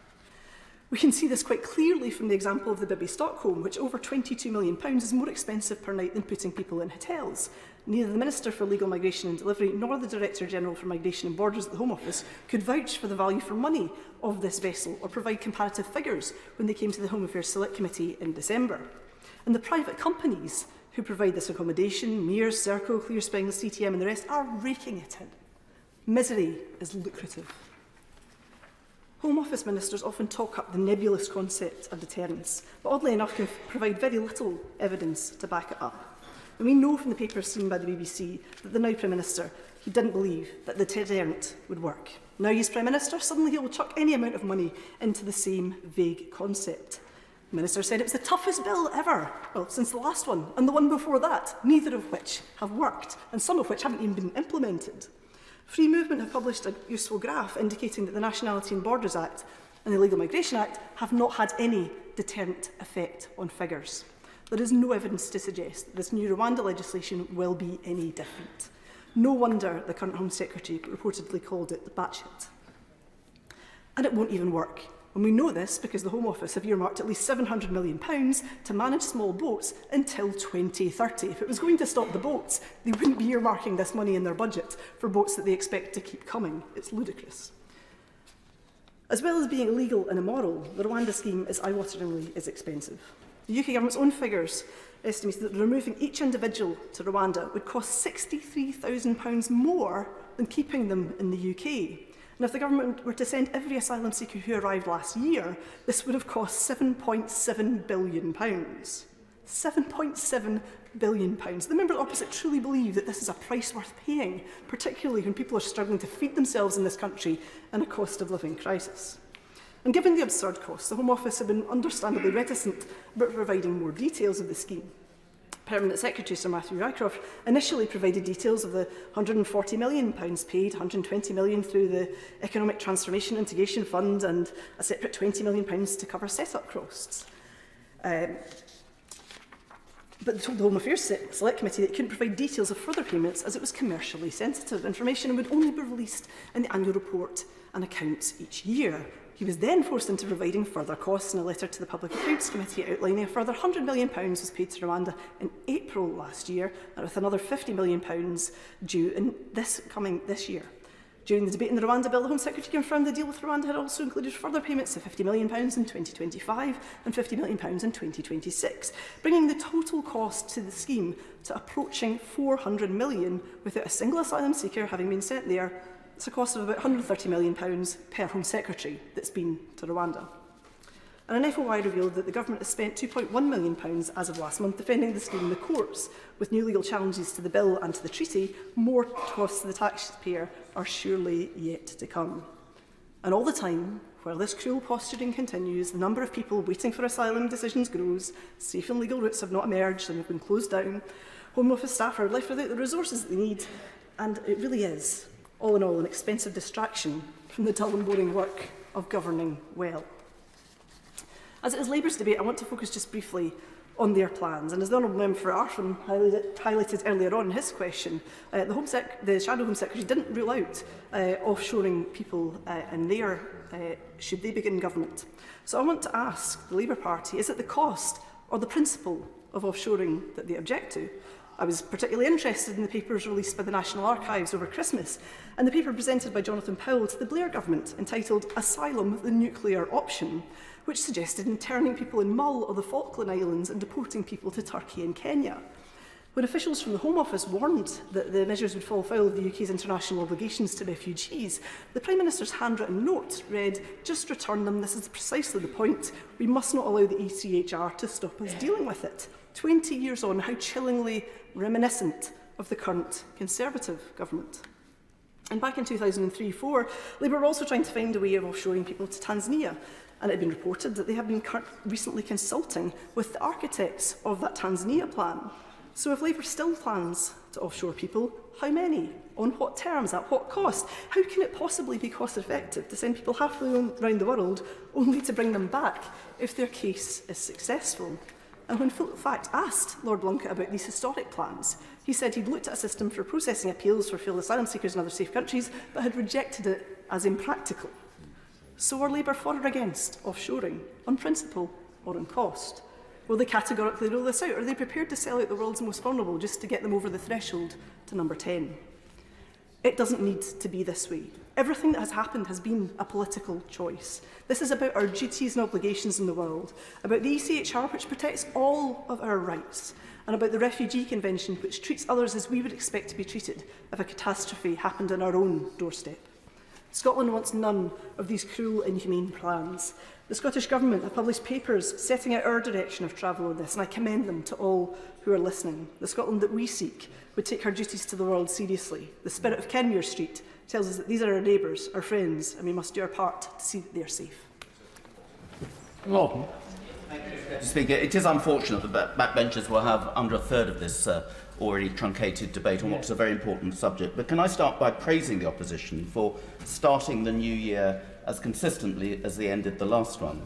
We can see this quite clearly from the example of the Bibby Stockholm, which over £22 million is more expensive per night than putting people in hotels. Neither the Minister for Legal Migration and Delivery nor the Director-General for Migration and Borders at the Home Office could vouch for the value for money of this vessel or provide comparative figures when they came to the Home Affairs Select Committee in December. And the private companies who provide this accommodation, Mears, Serco, Clear Springs, CTM and the rest, are raking it in. Misery is lucrative. Home Office ministers often talk up the nebulous concept of deterrence, but oddly enough can provide very little evidence to back it up. And we know from the papers seen by the BBC that the now Prime Minister, he didn't believe that the deterrent would work. Now he's Prime Minister, suddenly he will chuck any amount of money into the same vague concept. The Minister said it was the toughest bill ever, well, since the last one, and the one before that, neither of which have worked, and some of which haven't even been implemented. Free Movement have published a useful graph indicating that the Nationality and Borders Act and the Legal Migration Act have not had any deterrent effect on figures. There is no evidence to suggest that this new Rwanda legislation will be any different. No wonder the current Home Secretary reportedly called it the batshit. And it won't even work. And we know this because the Home Office have earmarked at least £700 million to manage small boats until 2030. If it was going to stop the boats, they wouldn't be earmarking this money in their budget for boats that they expect to keep coming. It's ludicrous. As well as being illegal and immoral, the Rwanda scheme is eye-wateringly expensive. The UK government's own figures estimate that removing each individual to Rwanda would cost £63,000 more than keeping them in the UK. And if the government were to send every asylum seeker who arrived last year, this would have cost £7.7 billion. £7.7 billion. The member opposite truly believe that this is a price worth paying, particularly when people are struggling to feed themselves in this country in a cost of living crisis. And given the absurd costs, the Home Office have been understandably reticent about providing more details of the scheme. Permanent Secretary Sir Matthew Rycroft initially provided details of the £140 million paid, £120 million through the Economic Transformation Integration Fund and a separate £20 million to cover set-up costs. But they told the Home Affairs Select Committee that it couldn't provide details of further payments as it was commercially sensitive information and would only be released in the annual report and accounts each year. He was then forced into providing further costs in a letter to the Public Accounts Committee outlining a further £100 million was paid to Rwanda in April last year, and with another £50 million due in this year. During the debate in the Rwanda bill, the Home Secretary confirmed the deal with Rwanda had also included further payments of £50 million in 2025 and £50 million in 2026, bringing the total cost to the scheme to approaching £400 million without a single asylum seeker having been sent there. It's a cost of about £130 million per Home Secretary that's been to Rwanda. And an FOI revealed that the government has spent £2.1 million as of last month defending the scheme in the courts. With new legal challenges to the bill and to the treaty, more costs to the taxpayer are surely yet to come. And all the time, while this cruel posturing continues, the number of people waiting for asylum decisions grows, safe and legal routes have not emerged and have been closed down, Home Office staff are left without the resources that they need, and it really is, all in all, an expensive distraction from the dull and boring work of governing well. As it is Labour's debate, I want to focus just briefly on their plans. And as the Honourable Member for Arfon highlighted earlier on in his question, the Shadow Home Secretary didn't rule out offshoring people in there should they begin government. So I want to ask the Labour Party, is it the cost or the principle of offshoring that they object to? I was particularly interested in the papers released by the National Archives over Christmas and the paper presented by Jonathan Powell to the Blair government entitled Asylum, the Nuclear Option, which suggested interning people in Mull or the Falkland Islands and deporting people to Turkey and Kenya. When officials from the Home Office warned that the measures would fall foul of the UK's international obligations to refugees, the Prime Minister's handwritten note read, "Just return them, this is precisely the point. We must not allow the ECHR to stop us dealing with it." 20 years on, how chillingly reminiscent of the current Conservative government. And back in 2003-04, Labour were also trying to find a way of offshoring people to Tanzania, and it had been reported that they have been recently consulting with the architects of that Tanzania plan. So if Labour still plans to offshore people, how many? On what terms? At what cost? How can it possibly be cost effective to send people halfway around the world only to bring them back if their case is successful? And when Full Fact asked Lord Blunkett about these historic plans, he said he'd looked at a system for processing appeals for failed asylum seekers in other safe countries, but had rejected it as impractical. So are Labour for or against offshoring, on principle or on cost? Will they categorically rule this out? Or are they prepared to sell out the world's most vulnerable just to get them over the threshold to number 10? It doesn't need to be this way. Everything that has happened has been a political choice. This is about our duties and obligations in the world, about the ECHR, which protects all of our rights, and about the Refugee Convention, which treats others as we would expect to be treated if a catastrophe happened on our own doorstep. Scotland wants none of these cruel, inhumane plans. The Scottish Government have published papers setting out our direction of travel on this, and I commend them to all who are listening. The Scotland that we seek would take her duties to the world seriously. The spirit of Kenmure Street tells us that these are our neighbours, our friends, and we must do our part to see that they are safe. Mr. Speaker, it is unfortunate that backbenchers will have under a third of this already truncated debate on what's a very important subject. But can I start by praising the opposition for starting the new year as consistently as they ended the last one,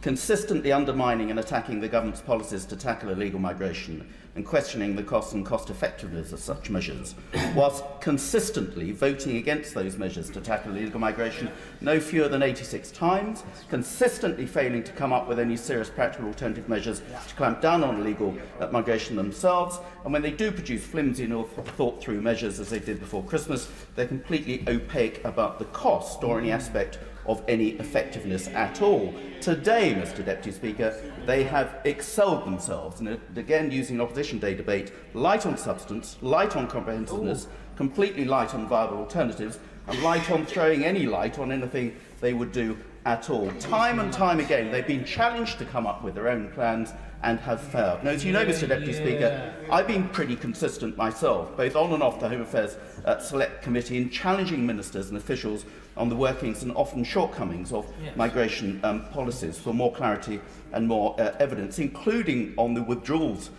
consistently undermining and attacking the government's policies to tackle illegal migration and questioning the cost and cost-effectiveness of such measures, whilst consistently voting against those measures to tackle illegal migration no fewer than 86 times, consistently failing to come up with any serious practical alternative measures to clamp down on illegal migration themselves, and when they do produce flimsy and thought-through measures, as they did before Christmas, they're completely opaque about the cost or any aspect of any effectiveness at all. Today, Mr. Deputy Speaker, they have excelled themselves, and again using an Opposition Day debate, light on substance, light on comprehensiveness, completely light on viable alternatives, and light on throwing any light on anything they would do at all. Time and time again, they've been challenged to come up with their own plans and have failed. Now, as you know, Mr. Deputy Speaker, I've been pretty consistent myself, both on and off the Home Affairs Select Committee, in challenging ministers and officials on the workings and often shortcomings of migration policies for more clarity and more evidence, including on the withdrawals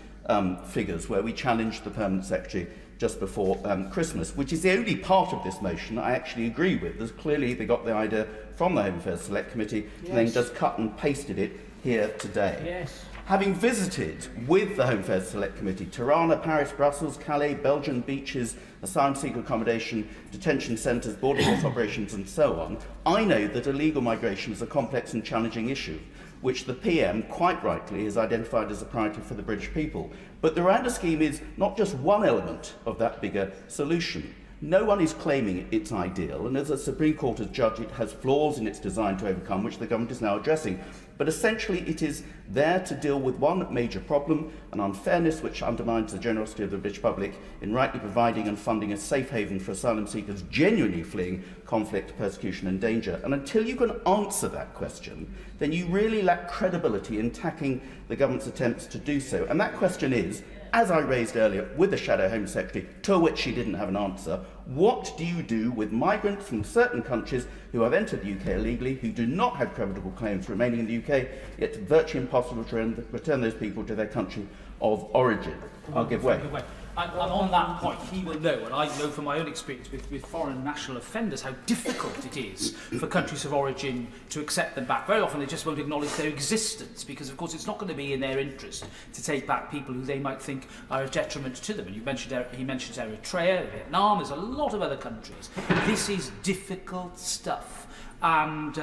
figures where we challenged the Permanent Secretary just before Christmas, which is the only part of this motion I actually agree with. There's clearly they got the idea from the Home Affairs Select Committee and then just cut and pasted it here today. Yes. Having visited with the Home Affairs Select Committee Tirana, Paris, Brussels, Calais, Belgian beaches, asylum seeker accommodation, detention centres, border force operations and so on, I know that illegal migration is a complex and challenging issue, which the PM quite rightly has identified as a priority for the British people. But the Rwanda scheme is not just one element of that bigger solution. No one is claiming it's ideal, and as the Supreme Court has judged, it has flaws in its design to overcome, which the government is now addressing. But essentially, it is there to deal with one major problem, an unfairness which undermines the generosity of the British public in rightly providing and funding a safe haven for asylum seekers genuinely fleeing conflict, persecution and danger. And until you can answer that question, then you really lack credibility in tackling the government's attempts to do so. And that question is, as I raised earlier with the Shadow Home Secretary, to which she didn't have an answer, what do you do with migrants from certain countries who have entered the UK illegally, who do not have credible claims remaining in the UK, yet it's virtually impossible to return those people to their country of origin? I'll give way. And on that point, he will know, and I know from my own experience with foreign national offenders, how difficult it is for countries of origin to accept them back. Very often they just won't acknowledge their existence because, of course, it's not going to be in their interest to take back people who they might think are a detriment to them. And he mentioned Eritrea, Vietnam, there's a lot of other countries. This is difficult stuff, and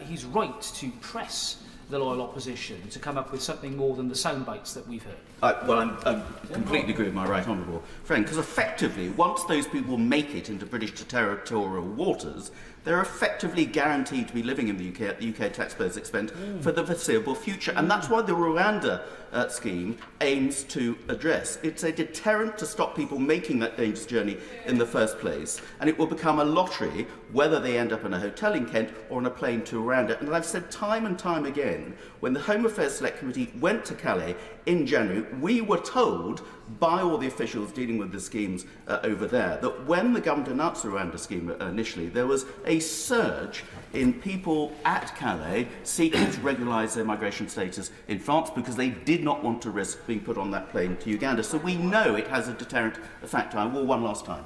he's right to press the loyal opposition to come up with something more than the sound bites that we've heard. Well, I completely agree with my right honourable friend, because effectively, once those people make it into British territorial waters, they're effectively guaranteed to be living in the UK at the UK taxpayers' expense for the foreseeable future. And that's why the Rwanda scheme aims to address. It's a deterrent to stop people making that dangerous journey in the first place. And it will become a lottery whether they end up in a hotel in Kent or on a plane to Rwanda. And I've said time and time again, when the Home Affairs Select Committee went to Calais in January, we were told by all the officials dealing with the schemes over there that when the government announced the Rwanda scheme initially, there was a surge in people at Calais seeking to regularise their migration status in France because they did not want to risk being put on that plane to Uganda. So we know it has a deterrent effect. I will one last time.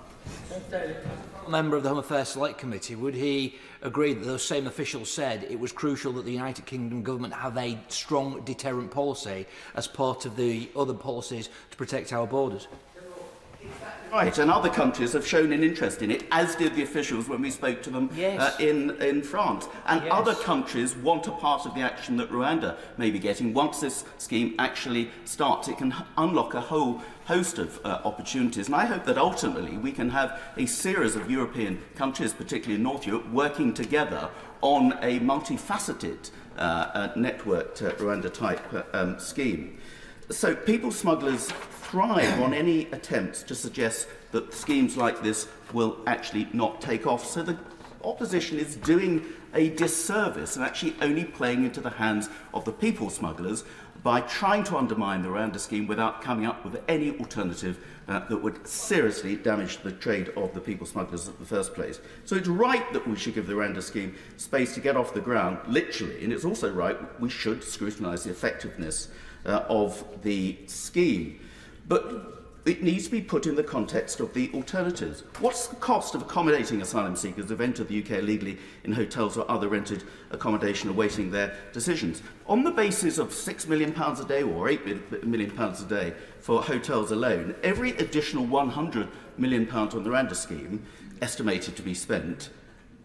Member of the Home Affairs Select Committee, would he agree that those same officials said it was crucial that the United Kingdom government have a strong deterrent policy as part of the other policies to protect our borders? Right, and other countries have shown an interest in it, as did the officials when we spoke to them in France. And other countries want a part of the action that Rwanda may be getting. Once this scheme actually starts, it can unlock a whole host of opportunities. And I hope that ultimately we can have a series of European countries, particularly in North Europe, working together on a multifaceted networked Rwanda-type scheme. So people smugglers thrive on any attempts to suggest that schemes like this will actually not take off. So the opposition is doing a disservice and actually only playing into the hands of the people smugglers by trying to undermine the Rwanda scheme without coming up with any alternative that would seriously damage the trade of the people smugglers in the first place. So it's right that we should give the Rwanda scheme space to get off the ground, literally, and it's also right we should scrutinise the effectiveness of the scheme. But it needs to be put in the context of the alternatives. What's the cost of accommodating asylum seekers who've entered the UK illegally in hotels or other rented accommodation awaiting their decisions? On the basis of £6 million a day or £8 million a day for hotels alone, every additional £100 million on the Rwanda scheme, estimated to be spent,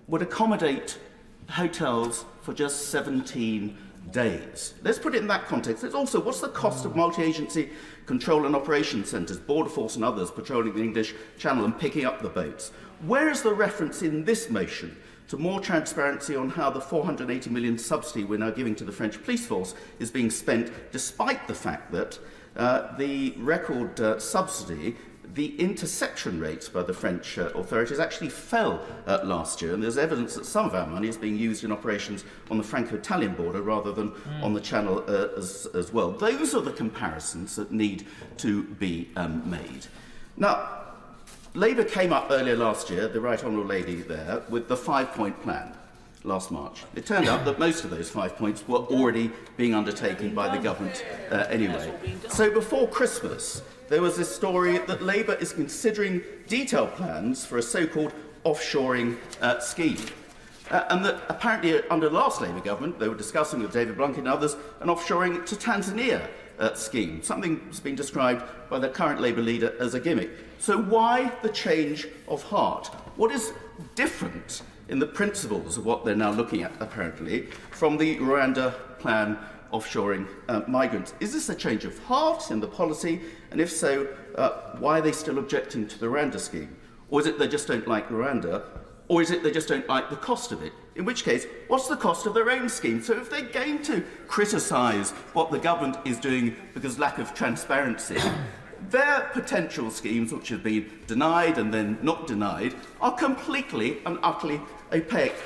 would accommodate hotels for just 17 days. Let's put it in that context. It's also, what's the cost of multi-agency control and operations centres, border force and others patrolling the English Channel and picking up the boats? Where is the reference in this motion to more transparency on how the 480 million subsidy we're now giving to the French police force is being spent, despite the fact that the record subsidy, the interception rates by the French authorities actually fell last year, and there's evidence that some of our money is being used in operations on the Franco-Italian border rather than on the Channel as well. Those are the comparisons that need to be made. Now, Labour came up earlier last year, the Right Honourable Lady there, with the 5-point plan. last March. It turned out that most of those 5 points were already being undertaken by the government anyway. So before Christmas, there was this story that Labour is considering detailed plans for a so-called offshoring scheme. And that apparently under the last Labour government, they were discussing with David Blunkett and others an offshoring to Tanzania scheme, something that's been described by the current Labour leader as a gimmick. So why the change of heart? What is different in the principles of what they're now looking at, apparently, from the Rwanda plan offshoring migrants? Is this a change of heart in the policy? And if so, why are they still objecting to the Rwanda scheme? Or is it they just don't like Rwanda? Or is it they just don't like the cost of it? In which case, what's the cost of their own scheme? So if they're going to criticise what the government is doing because lack of transparency, their potential schemes, which have been denied and then not denied, are completely and utterly opaque.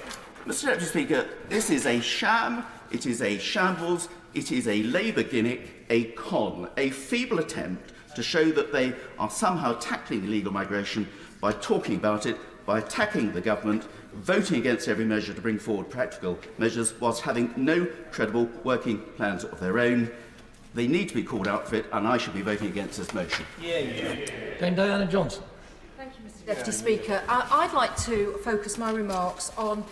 Mr. Deputy Speaker, this is a sham, it is a shambles, it is a Labour gimmick, a con, a feeble attempt to show that they are somehow tackling illegal migration by talking about it, by attacking the government, voting against every measure to bring forward practical measures, whilst having no credible working plans of their own. They need to be called out for it, and I should be voting against this motion. Dame Diana Johnson. Thank you, Mr. Deputy Speaker. I'd like to focus my remarks on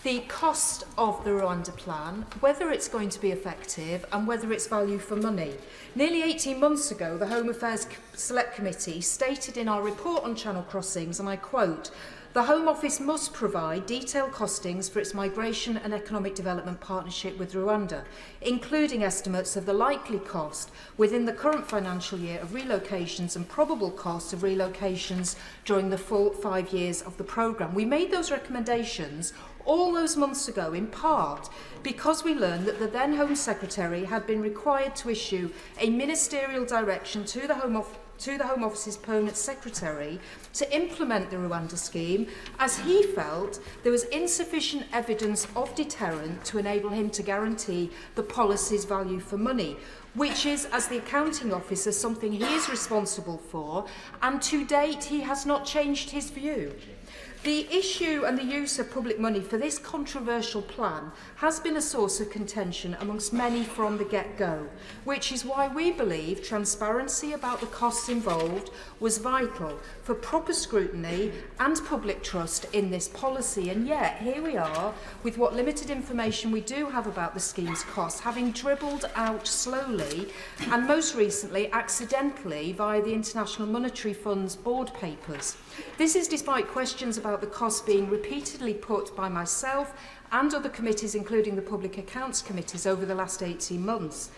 the cost of the Rwanda plan, whether it's going to be effective and whether it's value for money. Nearly 18 months ago, the Home Affairs Select Committee stated in our report on channel crossings, and I quote, "The Home Office must provide detailed costings for its migration and economic development partnership with Rwanda, including estimates of the likely cost within the current financial year of relocations and probable costs of relocations during the full 5 years of the programme." We made those recommendations all those months ago, in part because we learned that the then Home Secretary had been required to issue a ministerial direction to the Home Office's Permanent Secretary to implement the Rwanda scheme, as he felt there was insufficient evidence of deterrent to enable him to guarantee the policy's value for money, which is, as the accounting officer, something he is responsible for, and to date he has not changed his view. The issue and the use of public money for this controversial plan has been a source of contention amongst many from the get-go, which is why we believe transparency about the costs involved was vital for proper scrutiny and public trust in this policy. And yet, here we are with what limited information we do have about the scheme's costs, having dribbled out slowly and most recently accidentally via the International Monetary Fund's board papers. This is despite questions about the costs being repeatedly put by myself and other committees, including the Public Accounts Committees, over the last 18 months.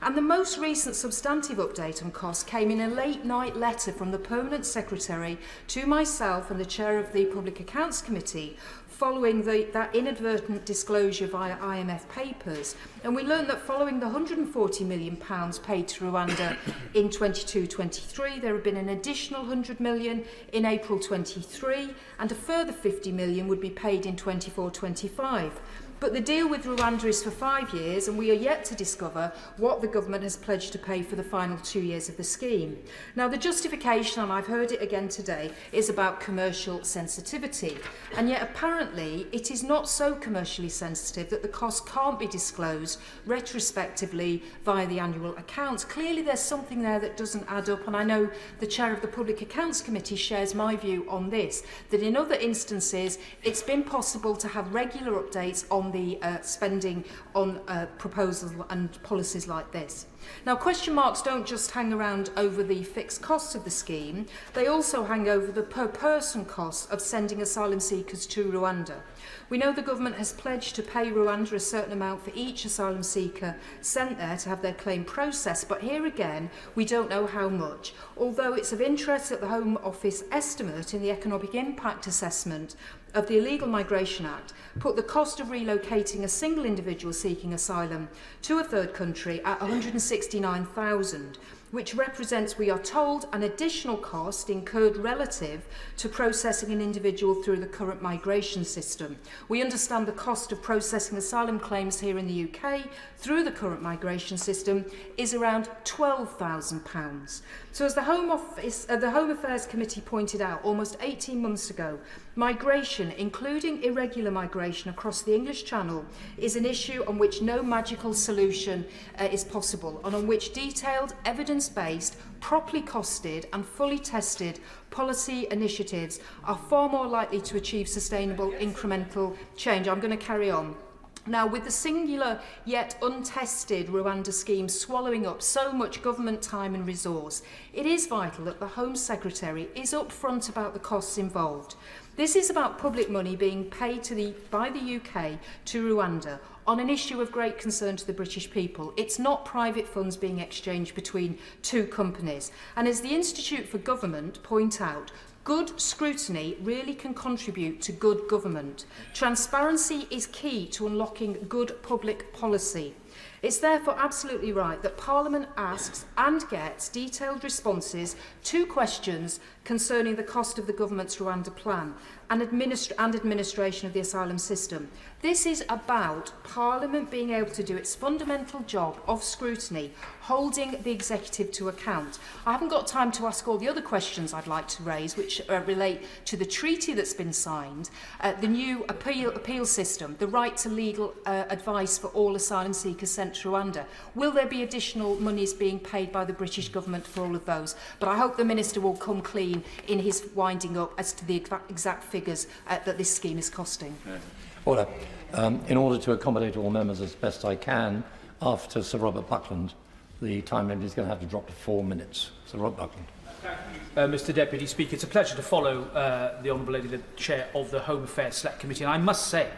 And the most recent substantive update on costs came in a late-night letter from the Permanent Secretary to myself and the Chair of the Public Accounts Committee, following that inadvertent disclosure via IMF papers. And we learned that following the £140 million paid to Rwanda in 22-23, there had been an additional £100 million in April 23, and a further £50 million would be paid in 24-25. But the deal with Rwanda is for 5 years, and we are yet to discover what the government has pledged to pay for the final 2 years of the scheme. Now, the justification, and I've heard it again today, is about commercial sensitivity. And yet, apparently, it is not so commercially sensitive that the cost can't be disclosed retrospectively via the annual accounts. Clearly, there's something there that doesn't add up, and I know the Chair of the Public Accounts Committee shares my view on this, that in other instances, it's been possible to have regular updates on the spending on proposals and policies like this. Now, question marks don't just hang around over the fixed costs of the scheme, they also hang over the per-person costs of sending asylum seekers to Rwanda. We know the government has pledged to pay Rwanda a certain amount for each asylum seeker sent there to have their claim processed, but here again, we don't know how much, although it's of interest that the Home Office estimate in the economic impact assessment of the Illegal Migration Act put the cost of relocating a single individual seeking asylum to a third country at £169,000, which represents, we are told, an additional cost incurred relative to processing an individual through the current migration system. We understand the cost of processing asylum claims here in the UK through the current migration system is around £12,000. So as the Home Affairs Committee pointed out almost 18 months ago, migration Migration, including irregular migration across the English Channel, is an issue on which no magical solution is possible, and on which detailed, evidence-based, properly costed and fully tested policy initiatives are far more likely to achieve sustainable incremental change. I'm going to carry on. Now, with the singular yet untested Rwanda scheme swallowing up so much government time and resource, it is vital that the Home Secretary is upfront about the costs involved. This is about public money being paid by the UK to Rwanda on an issue of great concern to the British people. It's not private funds being exchanged between two companies. And as the Institute for Government point out, good scrutiny really can contribute to good government. Transparency is key to unlocking good public policy. It's therefore absolutely right that Parliament asks and gets detailed responses to questions concerning the cost of the government's Rwanda plan and administration of the asylum system. This is about Parliament being able to do its fundamental job of scrutiny, holding the executive to account. I haven't got time to ask all the other questions I'd like to raise, which relate to the treaty that's been signed, the new appeal system, the right to legal advice for all asylum seekers sent to Rwanda. Will there be additional monies being paid by the British government for all of those? But I hope the Minister will come clean in his winding up as to the exact figures that this scheme is costing. Order. In order to accommodate all members as best I can, after Sir Robert Buckland, the time limit is going to have to drop to 4 minutes. Sir Robert Buckland. Mr Deputy Speaker, it's a pleasure to follow the Honourable Lady, the Chair of the Home Affairs Select Committee, and I must say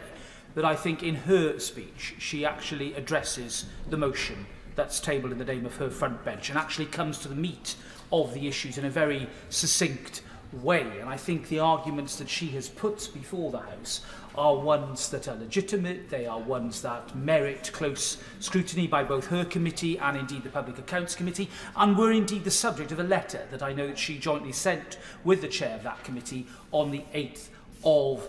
that I think in her speech she actually addresses the motion that's tabled in the name of her front bench and actually comes to the meat of the issues in a very succinct way. And I think the arguments that she has put before the House are ones that are legitimate, they are ones that merit close scrutiny by both her committee and indeed the Public Accounts Committee, and were indeed the subject of a letter that I know that she jointly sent with the chair of that committee on the 8th of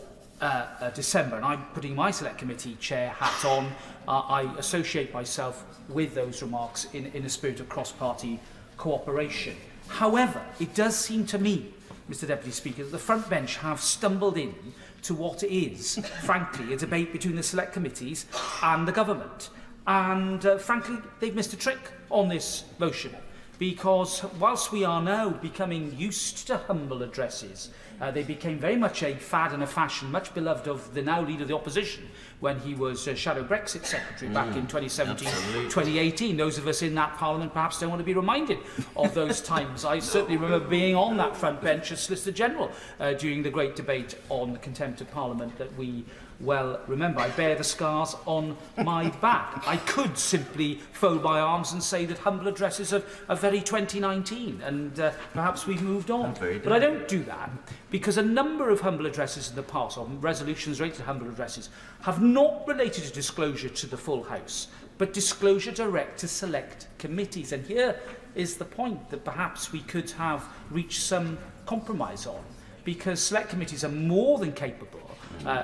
December. And I'm putting my Select Committee chair hat on. I associate myself with those remarks in a spirit of cross-party cooperation. However, it does seem to me, Mr Deputy Speaker, that the front bench have stumbled in to what is, frankly, a debate between the select committees and the government. And frankly, they've missed a trick on this motion, because whilst we are now becoming used to humble addresses, they became very much a fad and a fashion, much beloved of the now Leader of the Opposition when he was Shadow Brexit Secretary back in 2017, 2018. Those of us in that Parliament perhaps don't want to be reminded of those times. I certainly remember being on that front bench as Solicitor General during the great debate on the contempt of Parliament that we well remember. I bear the scars on my back. I could simply fold my arms and say that humble addresses are very 2019 and perhaps we've moved on. But I don't do that because a number of humble addresses in the past, or resolutions related to humble addresses, have not related to disclosure to the full House, but disclosure direct to select committees. And here is the point that perhaps we could have reached some compromise on, because select committees are more than capable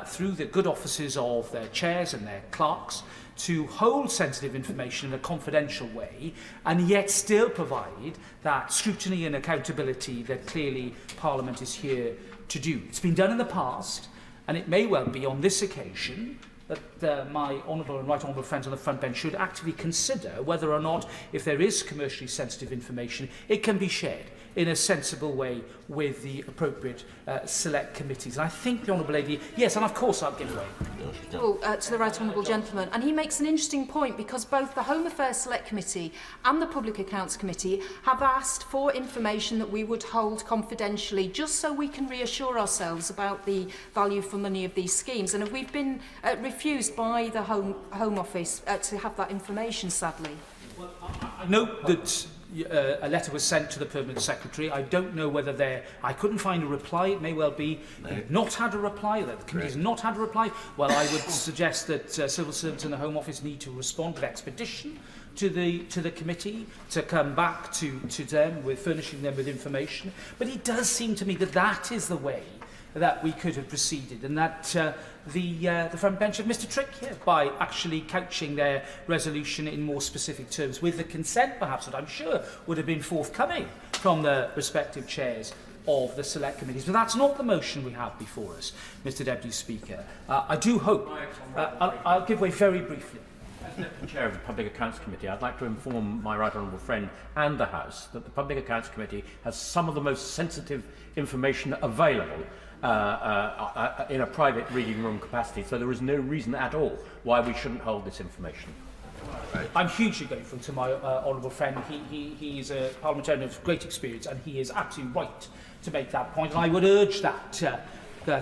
through the good offices of their chairs and their clerks to hold sensitive information in a confidential way and yet still provide that scrutiny and accountability that clearly Parliament is here to do. It's been done in the past, and it may well be on this occasion that my honourable and right honourable friends on the front bench should actively consider whether or not, if there is commercially sensitive information, it can be shared in a sensible way with the appropriate select committees. And I think the Honourable Lady, yes, and of course I'll give way. To the right honourable gentleman, and he makes an interesting point, because both the Home Affairs Select Committee and the Public Accounts Committee have asked for information that we would hold confidentially, just so we can reassure ourselves about the value for money of these schemes. And we've been refused by the Home Office to have that information, sadly. Well, I note that a letter was sent to the Permanent Secretary. I don't know whether I couldn't find a reply. It may well be they've not had a reply, that the committee has not had a reply. Well, I would suggest that civil servants in the Home Office need to respond with expedition to the committee, to come back to them with furnishing them with information. But it does seem to me that that is the way that we could have proceeded, and that the front bench have missed a trick here by actually couching their resolution in more specific terms, with the consent perhaps that I'm sure would have been forthcoming from the respective chairs of the select committees. But that's not the motion we have before us, Mr Deputy Speaker. I do hope... I'll give way very briefly. As Deputy Chair of the Public Accounts Committee, I'd like to inform my right honourable friend and the House that the Public Accounts Committee has some of the most sensitive information available in a private reading room capacity, so there is no reason at all why we shouldn't hold this information. I'm hugely grateful to my honourable friend. He is a parliamentarian of great experience, and he is absolutely right to make that point. And I would urge that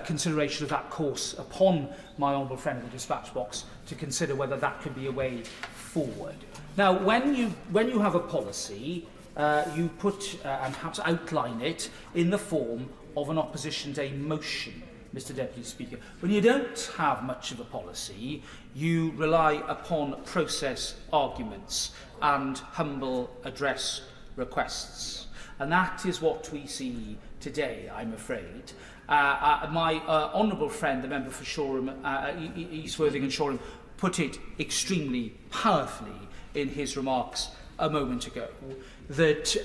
consideration of that course upon my honourable friend in the dispatch box to consider whether that could be a way forward. Now, when you have a policy, you put and perhaps outline it in the form of an opposition day motion, Mr Deputy Speaker. When you don't have much of a policy, you rely upon process arguments and humble address requests. And that is what we see today, I'm afraid. My honourable friend, the member for Shoreham, East Worthing and Shoreham, put it extremely powerfully in his remarks a moment ago, that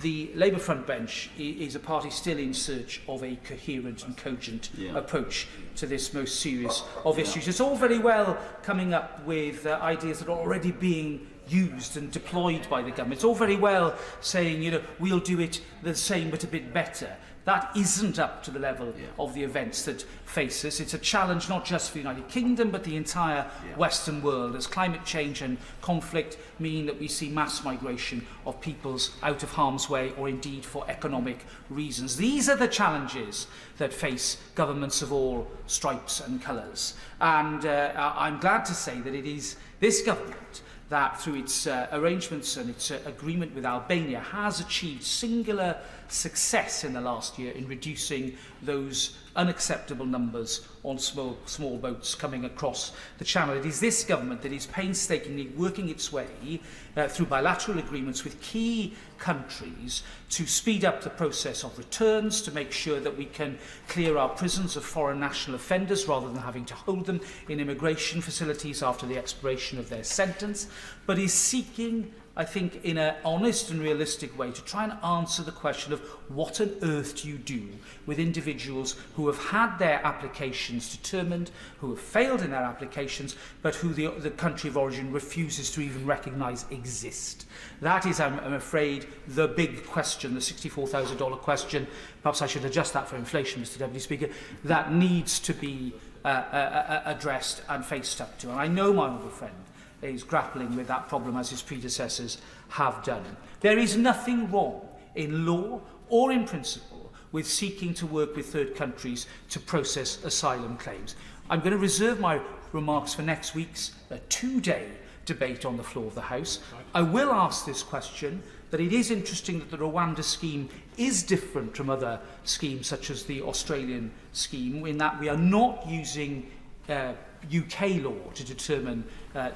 the Labour front bench is a party still in search of a coherent and cogent approach to this most serious of issues. It's all very well coming up with ideas that are already being used and deployed by the government. It's all very well saying, you know, we'll do it the same but a bit better. That isn't up to the level of the events that face us. It's a challenge not just for the United Kingdom, but the entire Western world, as climate change and conflict mean that we see mass migration of peoples out of harm's way, or indeed for economic reasons. These are the challenges that face governments of all stripes and colours. And I'm glad to say that it is this government that, through its arrangements and its agreement with Albania, has achieved singular success in the last year in reducing those unacceptable numbers on small boats coming across the channel. It is this government that is painstakingly working its way through bilateral agreements with key countries to speed up the process of returns, to make sure that we can clear our prisons of foreign national offenders rather than having to hold them in immigration facilities after the expiration of their sentence, but is seeking, I think, in an honest and realistic way, to try and answer the question of what on earth do you do with individuals who have had their applications determined, who have failed in their applications, but who the country of origin refuses to even recognise exist. That is, I'm afraid, the big question, the $64,000 question. Perhaps I should adjust that for inflation, Mr Deputy Speaker. That needs to be addressed and faced up to. And I know my honourable friend is grappling with that problem as his predecessors have done. There is nothing wrong in law or in principle with seeking to work with third countries to process asylum claims. I'm going to reserve my remarks for next week's two-day debate on the floor of the House. I will ask this question, that it is interesting that the Rwanda scheme is different from other schemes such as the Australian scheme, in that we are not using UK law to determine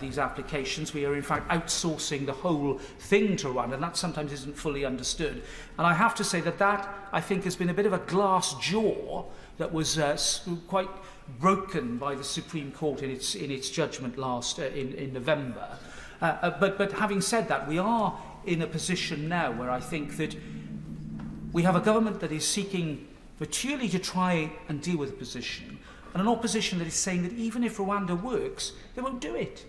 these applications. We are in fact outsourcing the whole thing to Rwanda, and that sometimes isn't fully understood. And I have to say that I think has been a bit of a glass jaw that was quite broken by the Supreme Court in its judgment last in November. But having said that, we are in a position now where I think that we have a government that is seeking maturely to try and deal with the position, and an opposition that is saying that even if Rwanda works, they won't do it.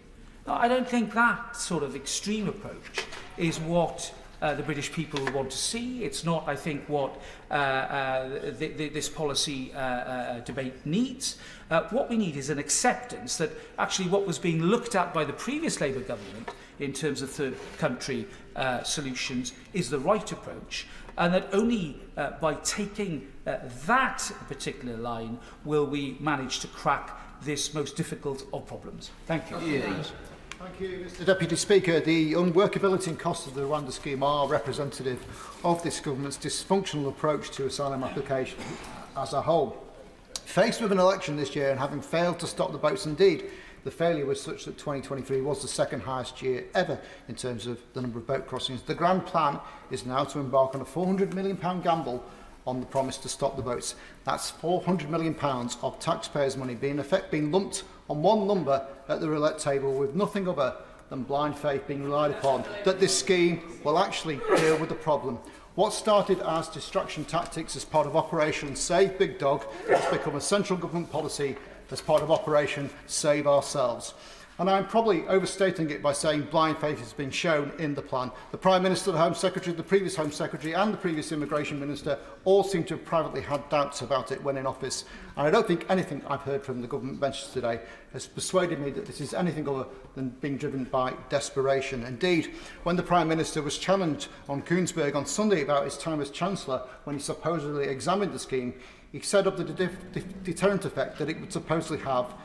I don't think that sort of extreme approach is what the British people want to see. It's not, I think, what this policy debate needs. What we need is an acceptance that actually what was being looked at by the previous Labour government in terms of third country solutions is the right approach, and that only by taking that particular line will we manage to crack this most difficult of problems. Thank you. Thank you, Mr Deputy Speaker. The unworkability and costs of the Rwanda scheme are representative of this government's dysfunctional approach to asylum application as a whole. Faced with an election this year and having failed to stop the boats, indeed, the failure was such that 2023 was the second highest year ever in terms of the number of boat crossings. The grand plan is now to embark on a £400 million gamble on the promise to stop the boats. That's £400 million of taxpayers' money being lumped on one number at the roulette table, with nothing other than blind faith being relied upon that this scheme will actually deal with the problem. What started as distraction tactics as part of Operation Save Big Dog has become a central government policy as part of Operation Save Ourselves. And I'm probably overstating it by saying blind faith has been shown in the plan. The Prime Minister, the Home Secretary, the previous Home Secretary and the previous Immigration Minister all seem to have privately had doubts about it when in office. And I don't think anything I've heard from the government benches today has persuaded me that this is anything other than being driven by desperation. Indeed, when the Prime Minister was challenged on Koonsberg on Sunday about his time as Chancellor, when he supposedly examined the scheme, he set up the deterrent effect that it would supposedly have.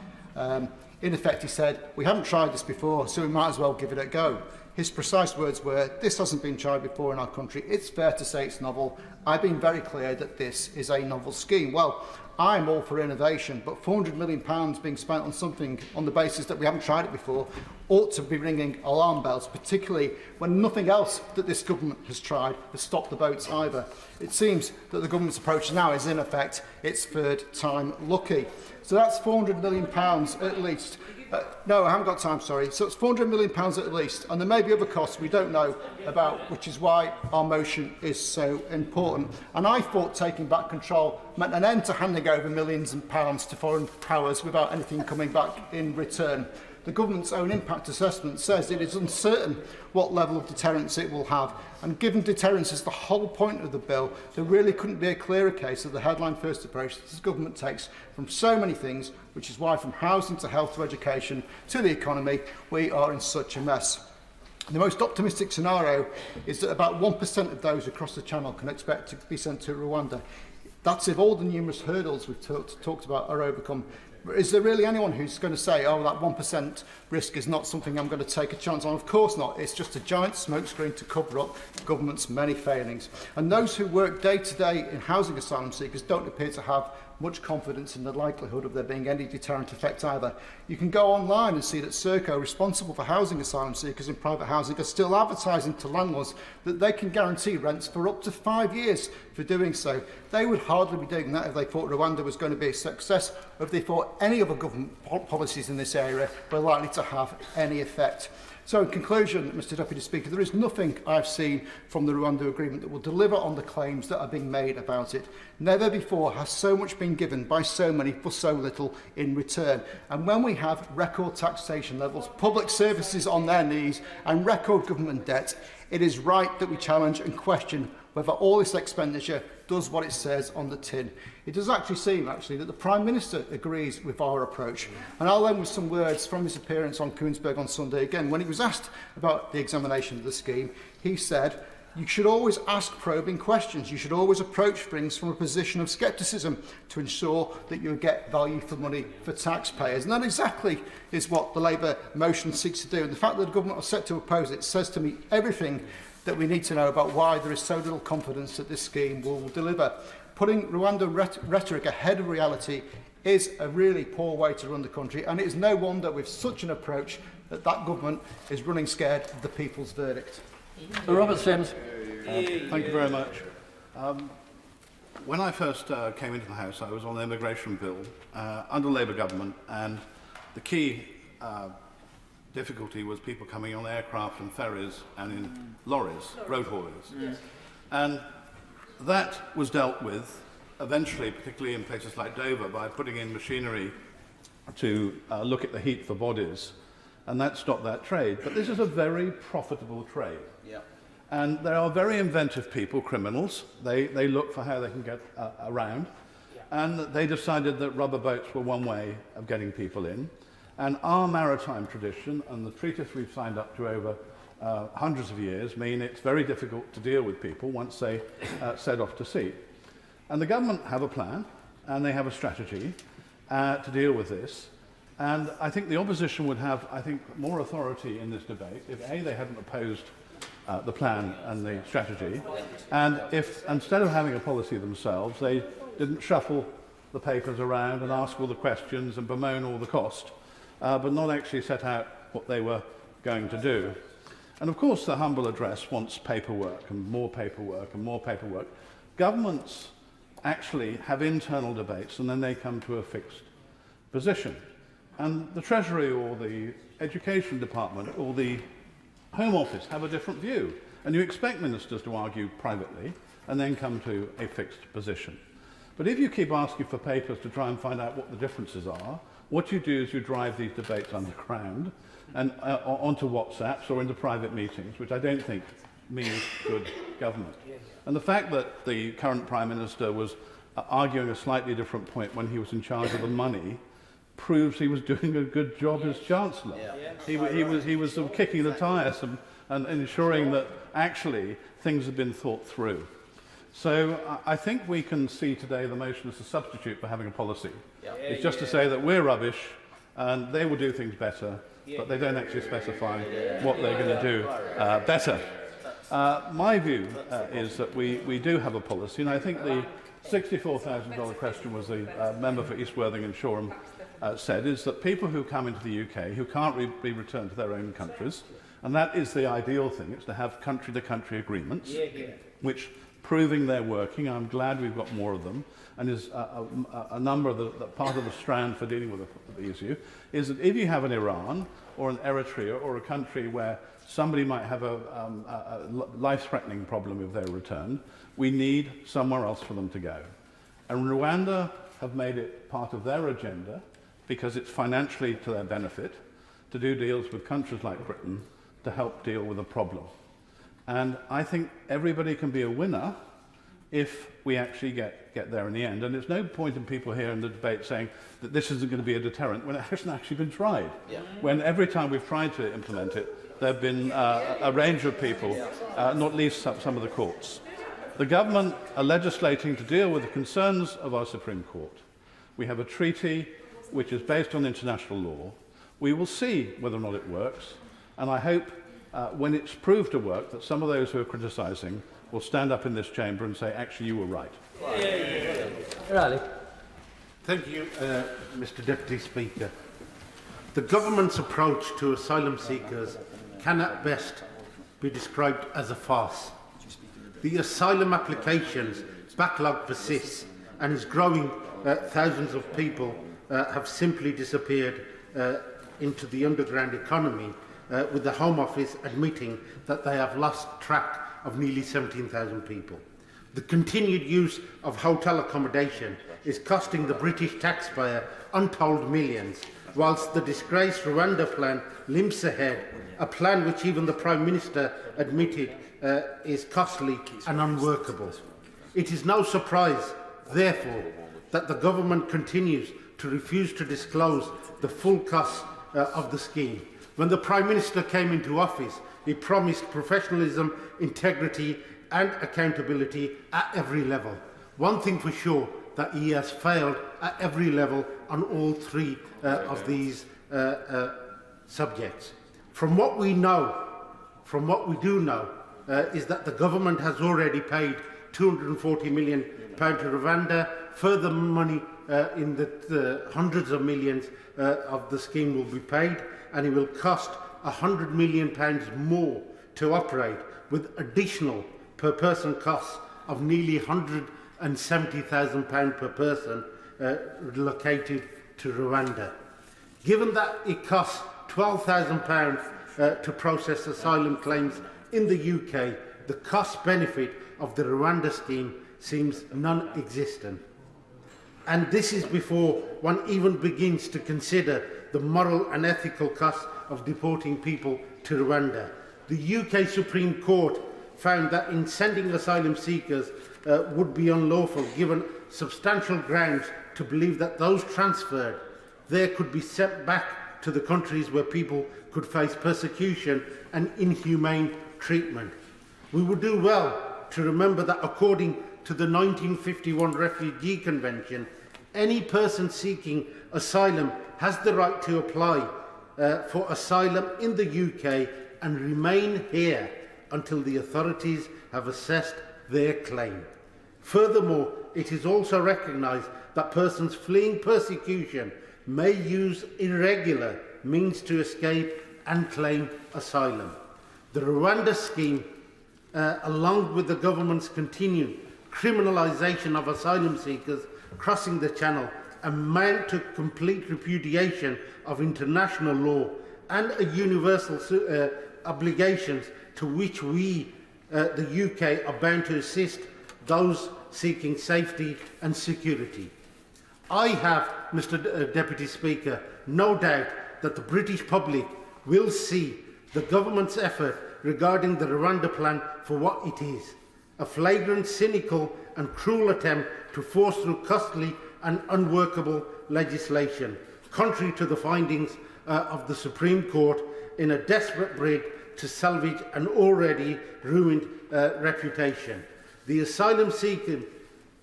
In effect, he said, "We haven't tried this before, so we might as well give it a go." His precise words were, "This hasn't been tried before in our country. It's fair to say it's novel. I've been very clear that this is a novel scheme." Well, I'm all for innovation, but £400 million being spent on something on the basis that we haven't tried it before ought to be ringing alarm bells, particularly when nothing else that this government has tried has stopped the boats either. It seems that the government's approach now is, in effect, its third time lucky. So that's £400 million at least. No, I haven't got time, sorry. So it's £400 million at least, and there may be other costs we don't know about, which is why our motion is so important. And I thought taking back control meant an end to handing over millions of pounds to foreign powers without anything coming back in return. The government's own impact assessment says it is uncertain what level of deterrence it will have, and given deterrence is the whole point of the bill, there really couldn't be a clearer case of the headline first approach that this government takes from so many things, which is why from housing to health to education to the economy, we are in such a mess. The most optimistic scenario is that about 1% of those across the Channel can expect to be sent to Rwanda. That's if all the numerous hurdles we've talked about are overcome. Is there really anyone who's going to say, oh, that 1% risk is not something I'm going to take a chance on? Of course not. It's just a giant smokescreen to cover up the government's many failings. And those who work day to day in housing asylum seekers don't appear to have much confidence in the likelihood of there being any deterrent effect either. You can go online and see that Serco, responsible for housing asylum seekers in private housing, are still advertising to landlords that they can guarantee rents for up to 5 years for doing so. They would hardly be doing that if they thought Rwanda was going to be a success, or if they thought any other government policies in this area were likely to have any effect. So in conclusion, Mr Deputy Speaker, there is nothing I've seen from the Rwanda agreement that will deliver on the claims that are being made about it. Never before has so much been given by so many for so little in return. And when we have record taxation levels, public services on their knees and record government debt, it is right that we challenge and question whether all this expenditure does what it says on the tin. It does actually seem that the Prime Minister agrees with our approach. And I'll end with some words from his appearance on Koonsberg on Sunday again. When he was asked about the examination of the scheme, he said, "You should always ask probing questions. You should always approach things from a position of scepticism to ensure that you get value for money for taxpayers." And that exactly is what the Labour motion seeks to do. And the fact that the government are set to oppose it says to me everything that we need to know about why there is so little confidence that this scheme will deliver. Putting Rwanda rhetoric ahead of reality is a really poor way to run the country, and it is no wonder with such an approach that that government is running scared of the people's verdict. Sir Robert Sims. Thank you very much. When I first came into the House, I was on the immigration bill under Labour government, and the key difficulty was people coming on aircraft and ferries and in lorries, road haulers. Yes. And that was dealt with eventually, particularly in places like Dover, by putting in machinery to look at the heat for bodies, and that stopped that trade. But this is a very profitable trade. Yeah. And there are very inventive people, criminals. They look for how they can get around. Yeah. And they decided that rubber boats were one way of getting people in. And our maritime tradition and the treaties we've signed up to over hundreds of years mean it's very difficult to deal with people once they set off to sea. And the government have a plan, and they have a strategy to deal with this. And I think the opposition would have, more authority in this debate if A, they hadn't opposed the plan and the strategy, and if instead of having a policy themselves, they didn't shuffle the papers around and ask all the questions and bemoan all the cost, but not actually set out what they were going to do. And of course the humble address wants paperwork and more paperwork and more paperwork. Governments actually have internal debates and then they come to a fixed position. And the Treasury or the Education Department or the Home Office have a different view. And you expect ministers to argue privately and then come to a fixed position. But if you keep asking for papers to try and find out what the differences are, what you do is you drive these debates underground and onto WhatsApps or into private meetings, which I don't think means good government. And the fact that the current Prime Minister was arguing a slightly different point when he was in charge of the money proves he was doing a good job as Chancellor. He was sort of kicking the tyres and ensuring that actually things had been thought through. So I think we can see today the motion as a substitute for having a policy. It's just to say that we're rubbish and they will do things better, but they don't actually specify what they're going to do better. My view is that we do have a policy, and I think the $64,000 question was the member for East Worthing and Shoreham said, is that people who come into the UK who can't be returned to their own countries, and that is the ideal thing, it's to have country-to-country agreements, which proving they're working. I'm glad we've got more of them, and is a number of the part of the strand for dealing with the issue is that if you have an Iran or an Eritrea or a country where somebody might have a life-threatening problem if they're returned, we need somewhere else for them to go. And Rwanda have made it part of their agenda because it's financially to their benefit to do deals with countries like Britain to help deal with a problem. And I think everybody can be a winner if we actually get there in the end. And there's no point in people here in the debate saying that this isn't going to be a deterrent when it hasn't actually been tried. When every time we've tried to implement it, there have been a range of people, not least some of the courts. The government are legislating to deal with the concerns of our Supreme Court. We have a treaty which is based on international law. We will see whether or not it works, and I hope when it's proved to work that some of those who are criticising will stand up in this chamber and say, actually, you were right. Riley. Thank you, Mr. Deputy Speaker. The government's approach to asylum seekers can at best be described as a farce. The asylum applications backlog persists and is growing. Thousands of people have simply disappeared into the underground economy, with the Home Office admitting that they have lost track of nearly 17,000 people. The continued use of hotel accommodation is costing the British taxpayer untold millions, whilst the disgraced Rwanda plan limps ahead, a plan which even the Prime Minister admitted is costly and unworkable. It is no surprise, therefore, that the government continues to refuse to disclose the full cost of the scheme. When the Prime Minister came into office, he promised professionalism, integrity and accountability at every level. One thing for sure, that he has failed at every level on all three of these subjects. From what we know, from what we do know, is that the government has already paid £240 million to Rwanda. Further money in the hundreds of millions of the scheme will be paid, and it will cost £100 million more to operate, with additional per person costs of nearly £170,000 per person relocated to Rwanda. Given that it costs £12,000 to process asylum claims in the UK, the cost-benefit of the Rwanda scheme seems non-existent. And this is before one even begins to consider the moral and ethical cost of deporting people to Rwanda. The UK Supreme Court found that in sending asylum seekers would be unlawful, given substantial grounds to believe that those transferred there could be sent back to the countries where people could face persecution and inhumane treatment. We would do well to remember that according to the 1951 Refugee Convention, any person seeking asylum has the right to apply for asylum in the UK and remain here until the authorities have assessed their claim. Furthermore, it is also recognised that persons fleeing persecution may use irregular means to escape and claim asylum. The Rwanda scheme, along with the government's continued criminalisation of asylum seekers crossing the Channel amount to complete repudiation of international law and a universal obligations to which we, the UK, are bound to assist those seeking safety and security. I have, Mr. Deputy Speaker, no doubt that the British public will see the government's effort regarding the Rwanda plan for what it is, a flagrant, cynical and cruel attempt to force through costly and unworkable legislation, contrary to the findings of the Supreme Court, in a desperate bid to salvage an already ruined reputation. The asylum seeking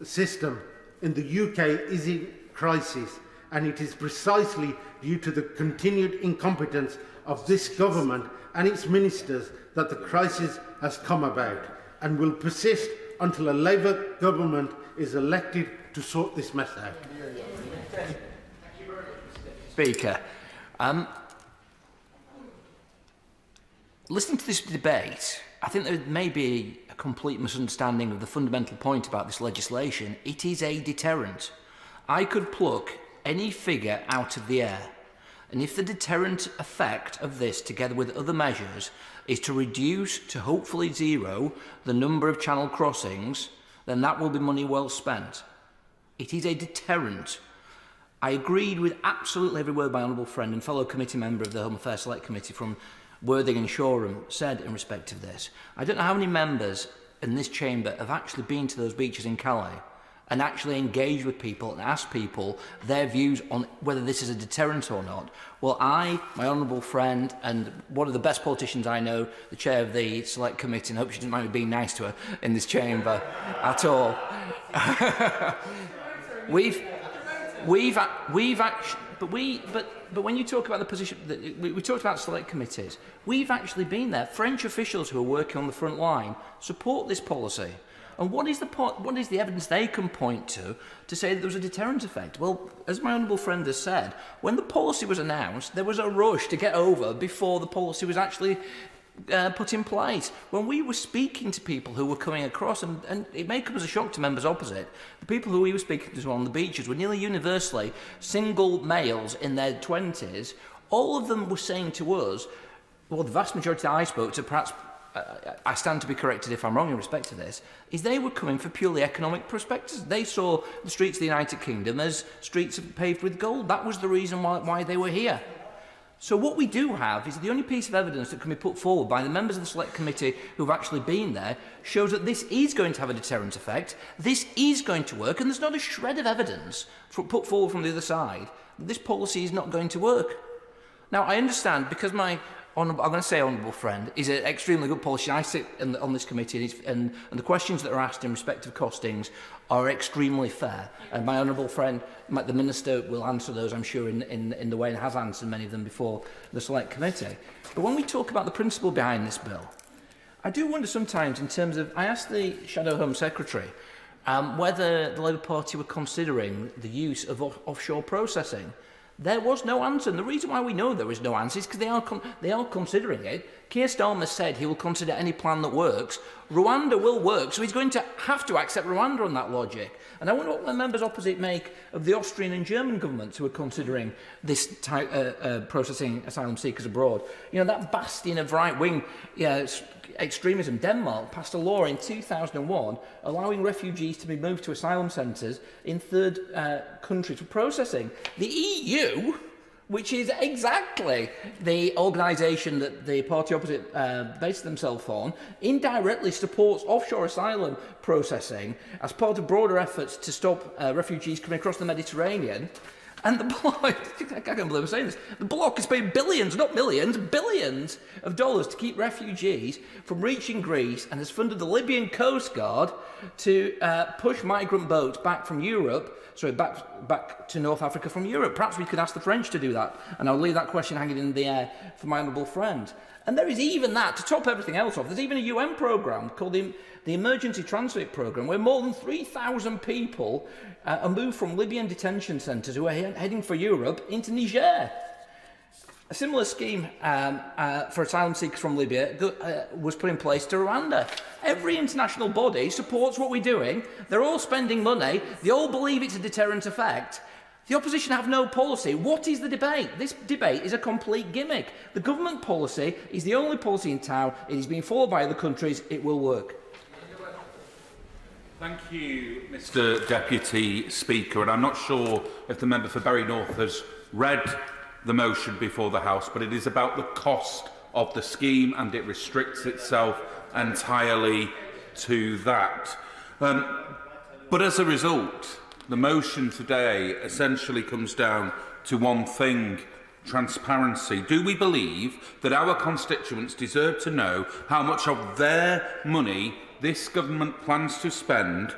system in the UK is in crisis, and it is precisely due to the continued incompetence of this government and its ministers that the crisis has come about, and will persist until a Labour government is elected to sort this mess out. Speaker, listening to this debate, I think there may be a complete misunderstanding of the fundamental point about this legislation. It is a deterrent. I could pluck any figure out of the air, and if the deterrent effect of this, together with other measures, is to reduce to hopefully zero the number of channel crossings, then that will be money well spent. It is a deterrent. I agreed with absolutely every word my honourable friend and fellow committee member of the Home Affairs Select Committee from Worthing and Shoreham said in respect of this. I don't know how many members in this chamber have actually been to those beaches in Calais and actually engaged with people and asked people their views on whether this is a deterrent or not. Well, I, my honourable friend, and one of the best politicians I know, the chair of the Select Committee, and I hope she didn't mind me being nice to her in this chamber at all. But when you talk about the position, we talked about select committees. We've actually been there. French officials who are working on the front line support this policy. And what is the evidence they can point to say that there was a deterrent effect? Well, as my honourable friend has said, when the policy was announced, there was a rush to get over before the policy was actually put in place. When we were speaking to people who were coming across, and it may come as a shock to members opposite, the people who we were speaking to on the beaches were nearly universally single males in their 20s. All of them were saying to us, well, the vast majority that I spoke to, perhaps I stand to be corrected if I'm wrong in respect to this, is they were coming for purely economic perspectives. They saw the streets of the United Kingdom as streets paved with gold. That was the reason why they were here. So what we do have is the only piece of evidence that can be put forward by the members of the Select Committee who've actually been there shows that this is going to have a deterrent effect, this is going to work, and there's not a shred of evidence put forward from the other side that this policy is not going to work. Now, I understand, because my honourable, I'm going to say honourable friend, is an extremely good politician. I sit on this committee, and the questions that are asked in respect of costings are extremely fair. And my honourable friend, the Minister, will answer those, I'm sure, in the way, and has answered many of them before the Select Committee. But when we talk about the principle behind this bill, I do wonder sometimes in terms of, I asked the Shadow Home Secretary whether the Labour Party were considering the use of offshore processing. There was no answer, and the reason why we know there is no answer is because they are considering it. Keir Starmer said he will consider any plan that works. Rwanda will work, so he's going to have to accept Rwanda on that logic. And I wonder what the members opposite make of the Austrian and German governments who are considering this type processing asylum seekers abroad. You know, that bastion of right-wing extremism, Denmark, passed a law in 2001 allowing refugees to be moved to asylum centres in third countries for processing. The EU, which is exactly the organisation that the party opposite based themselves on, indirectly supports offshore asylum processing as part of broader efforts to stop refugees coming across the Mediterranean. And the bloc, I can't believe I'm saying this, the bloc has paid billions, not millions, billions of dollars to keep refugees from reaching Greece, and has funded the Libyan Coast Guard to push migrant boats back from Europe, back to North Africa from Europe. Perhaps we could ask the French to do that, and I'll leave that question hanging in the air for my honourable friend. And there is even that, to top everything else off, there's even a UN programme called the Emergency Transit Programme, where more than 3,000 people are moved from Libyan detention centres who are heading for Europe into Niger. A similar scheme for asylum seekers from Libya was put in place to Rwanda. Every international body supports what we're doing. They're all spending money. They all believe it's a deterrent effect. The opposition have no policy. What is the debate? This debate is a complete gimmick. The government policy is the only policy in town. It is being followed by other countries. It will work. Thank you, Mr Deputy Speaker. And I'm not sure if the member for Bury North has read the motion before the House, but it is about the cost of the scheme, and it restricts itself entirely to that. But as a result, the motion today essentially comes down to one thing: transparency. Do we believe that our constituents deserve to know how much of their money this government plans to spend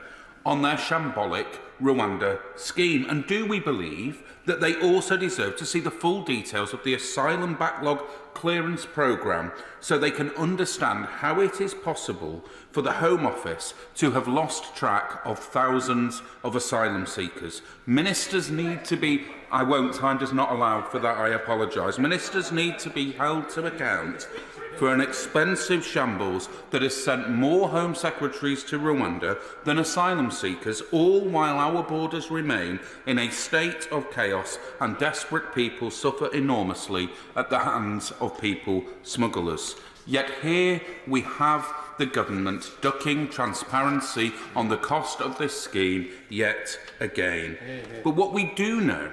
on their shambolic Rwanda scheme? And do we believe that they also deserve to see the full details of the asylum backlog clearance programme, so they can understand how it is possible for the Home Office to have lost track of thousands of asylum seekers? Ministers need to be... time does not allow for that, I apologise. Ministers need to be held to account for an expensive shambles that has sent more Home Secretaries to Rwanda than asylum seekers, all while our borders remain in a state of chaos and desperate people suffer enormously at the hands of people smugglers. Yet here we have the government ducking transparency on the cost of this scheme yet again. But what we do know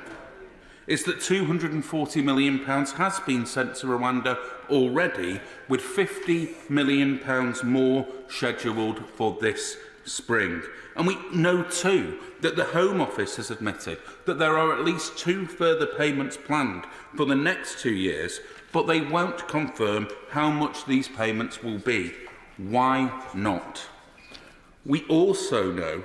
is that £240 million has been sent to Rwanda already, with £50 million more scheduled for this spring. And we know too that the Home Office has admitted that there are at least 2 further payments planned for the next 2 years, but they won't confirm how much these payments will be. Why not? We also know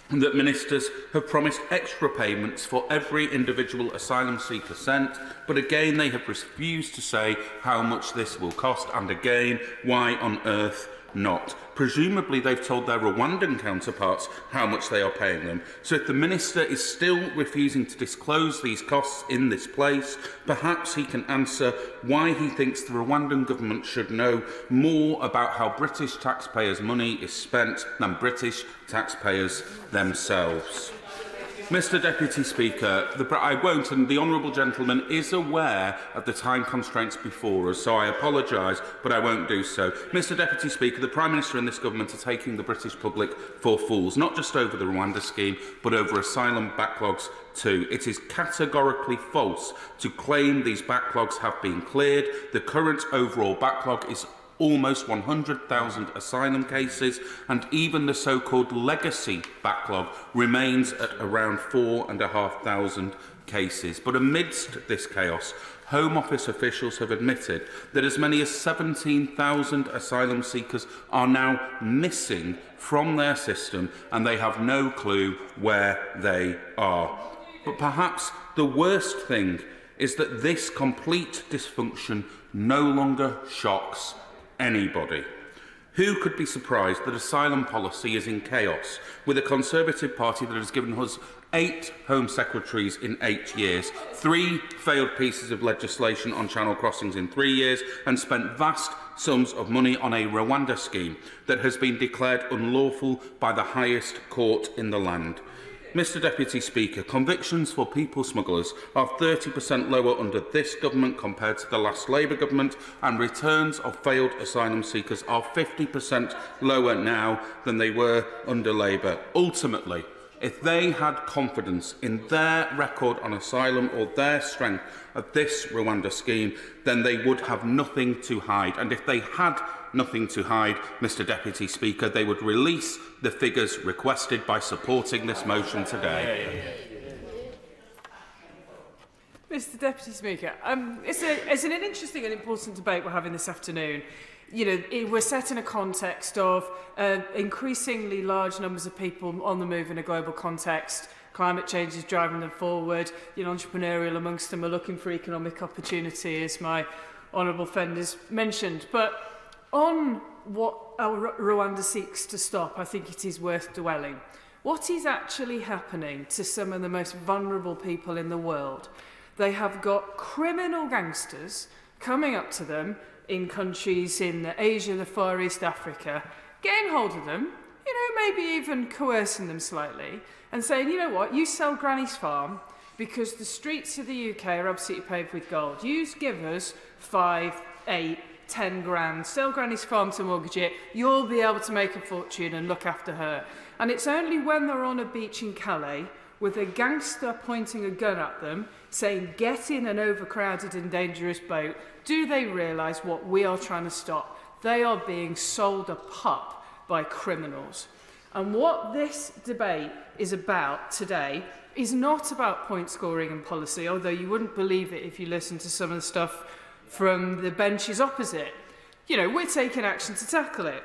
that ministers have promised extra payments for every individual asylum seeker sent, but again they have refused to say how much this will cost, and again, why on earth not? Presumably they've told their Rwandan counterparts how much they are paying them. So if the minister is still refusing to disclose these costs in this place, perhaps he can answer why he thinks the Rwandan government should know more about how British taxpayers' money is spent than British taxpayers themselves. Mr Deputy Speaker, I won't, and the honourable gentleman is aware of the time constraints before us, so I apologise, but I won't do so. Mr Deputy Speaker, the Prime Minister and this government are taking the British public for fools, not just over the Rwanda scheme, but over asylum backlogs too. It is categorically false to claim these backlogs have been cleared. The current overall backlog is almost 100,000 asylum cases, and even the so-called legacy backlog remains at around 4,500 cases. But amidst this chaos, Home Office officials have admitted that as many as 17,000 asylum seekers are now missing from their system, and they have no clue where they are. But perhaps the worst thing is that this complete dysfunction no longer shocks anybody. Who could be surprised that asylum policy is in chaos with a Conservative Party that has given us 8 Home Secretaries in 8 years, 3 failed pieces of legislation on channel crossings in 3 years, and spent vast sums of money on a Rwanda scheme that has been declared unlawful by the highest court in the land? Mr Deputy Speaker, convictions for people smugglers are 30% lower under this government compared to the last Labour government, and returns of failed asylum seekers are 50% lower now than they were under Labour. Ultimately, if they had confidence in their record on asylum or their strength of this Rwanda scheme, then they would have nothing to hide. And if they had nothing to hide, Mr Deputy Speaker, they would release the figures requested by supporting this motion today. Mr Deputy Speaker, it's an interesting and important debate we're having this afternoon. You know, we're set in a context of increasingly large numbers of people on the move in a global context. Climate change is driving them forward. You know, entrepreneurial amongst them are looking for economic opportunity, as my honourable friend has mentioned. But on what Rwanda seeks to stop, I think it is worth dwelling. What is actually happening to some of the most vulnerable people in the world? They have got criminal gangsters coming up to them in countries in Asia, the Far East, Africa, getting hold of them, you know, maybe even coercing them slightly, and saying, you know what, you sell Granny's farm, because the streets of the UK are absolutely paved with gold. You give us 5, 8, 10 grand, sell Granny's farm to mortgage it, you'll be able to make a fortune and look after her. And it's only when they're on a beach in Calais with a gangster pointing a gun at them, saying, get in an overcrowded and dangerous boat, do they realise what we are trying to stop? They are being sold a pup by criminals. And what this debate is about today is not about point scoring and policy, although you wouldn't believe it if you listen to some of the stuff from the benches opposite. You know, we're taking action to tackle it.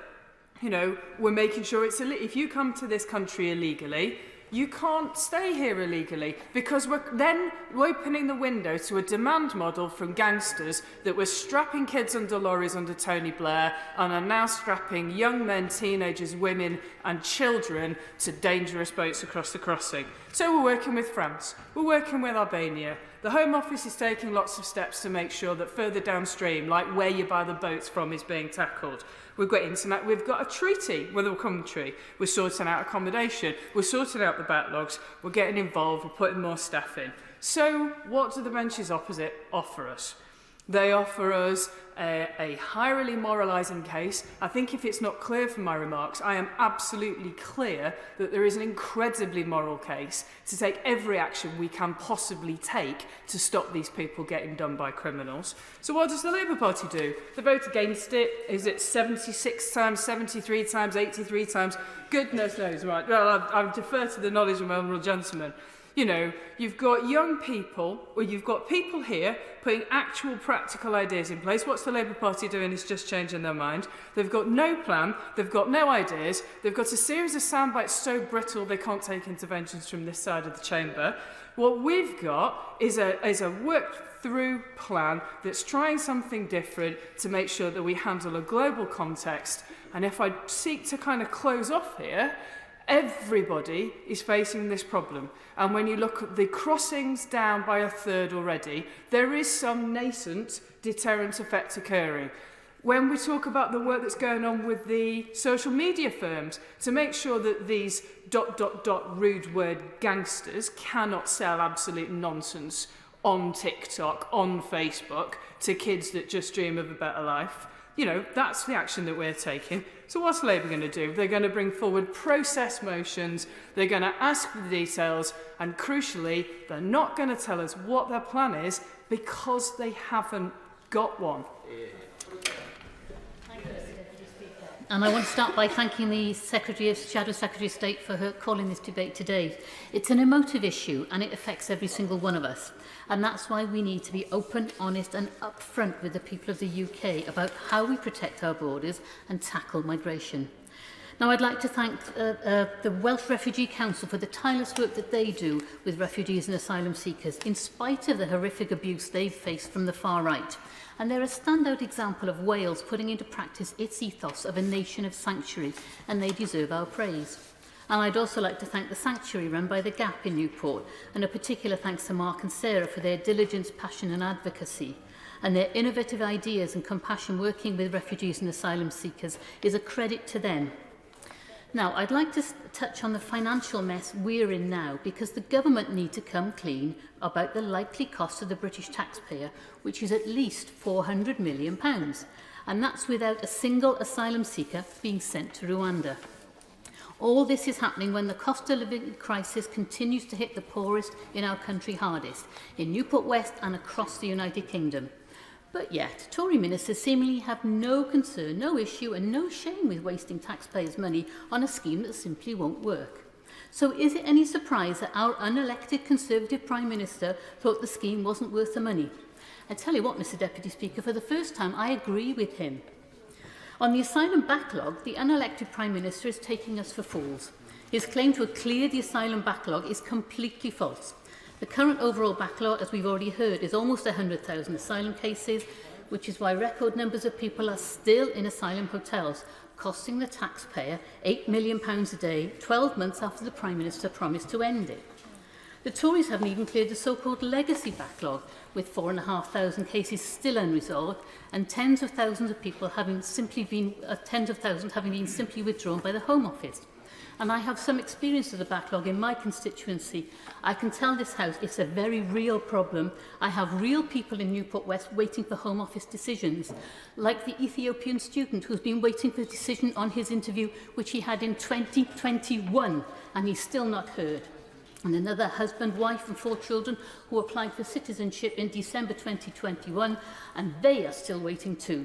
You know, we're making sure it's if you come to this country illegally, you can't stay here illegally, because we're then opening the window to a demand model from gangsters that were strapping kids under lorries under Tony Blair and are now strapping young men, teenagers, women and children to dangerous boats across the crossing. So we're working with France, we're working with Albania. The Home Office is taking lots of steps to make sure that further downstream, like where you buy the boats from, is being tackled. We've got internet, we've got a treaty with a country. We're sorting out accommodation, we're sorting out the backlogs, we're getting involved, we're putting more staff in. So what do the benches opposite offer us? They offer us a highly moralising case. I think if it's not clear from my remarks, I am absolutely clear that there is an incredibly moral case to take every action we can possibly take to stop these people getting done by criminals. So what does the Labour Party do? They vote against it. Is it 76 times, 73 times, 83 times? Goodness knows, right? Well, I defer to the knowledge of my honourable gentleman. You know, you've got young people, or you've got people here putting actual practical ideas in place. What's the Labour Party doing is just changing their mind. They've got no plan, they've got no ideas, they've got a series of soundbites so brittle they can't take interventions from this side of the chamber. What we've got is a worked-through plan that's trying something different to make sure that we handle a global context. And if I seek to kind of close off here, everybody is facing this problem. And when you look at the crossings down by a third already, there is some nascent deterrent effect occurring. When we talk about the work that's going on with the social media firms to make sure that these ... rude word gangsters cannot sell absolute nonsense on TikTok, on Facebook, to kids that just dream of a better life, you know, that's the action that we're taking. So what's Labour going to do? They're going to bring forward process motions, they're going to ask for the details, and crucially, they're not going to tell us what their plan is because they haven't got one. And I want to start by thanking the Shadow Secretary of State for her calling this debate today. It's an emotive issue and it affects every single one of us. And that's why we need to be open, honest and upfront with the people of the UK about how we protect our borders and tackle migration. Now, I'd like to thank the Welsh Refugee Council for the tireless work that they do with refugees and asylum seekers, in spite of the horrific abuse they've faced from the far right. And they're a standout example of Wales putting into practice its ethos of a nation of sanctuary, and they deserve our praise. And I'd also like to thank the sanctuary run by the Gap in Newport, and a particular thanks to Mark and Sarah for their diligence, passion and advocacy. And their innovative ideas and compassion working with refugees and asylum seekers is a credit to them. Now, I'd like to touch on the financial mess we're in now, because the government need to come clean about the likely cost of the British taxpayer, which is at least £400 million. And that's without a single asylum seeker being sent to Rwanda. All this is happening when the cost of living crisis continues to hit the poorest in our country hardest, in Newport West and across the United Kingdom. But yet, Tory ministers seemingly have no concern, no issue and no shame with wasting taxpayers' money on a scheme that simply won't work. So is it any surprise that our unelected Conservative Prime Minister thought the scheme wasn't worth the money? I tell you what, Mr Deputy Speaker, for the first time I agree with him. On the asylum backlog, the unelected Prime Minister is taking us for fools. His claim to have cleared the asylum backlog is completely false. The current overall backlog, as we've already heard, is almost 100,000 asylum cases, which is why record numbers of people are still in asylum hotels, costing the taxpayer £8 million a day, 12 months after the Prime Minister promised to end it. The Tories haven't even cleared the so-called legacy backlog, with 4,500 cases still unresolved and tens of thousands of people having been simply withdrawn by the Home Office. and I have some experience of the backlog in my constituency. I can tell this House it's a very real problem. I have real people in Newport West waiting for Home Office decisions, like the Ethiopian student who's been waiting for a decision on his interview, which he had in 2021, and he's still not heard. And another husband, wife and 4 children who applied for citizenship in December 2021, and they are still waiting too.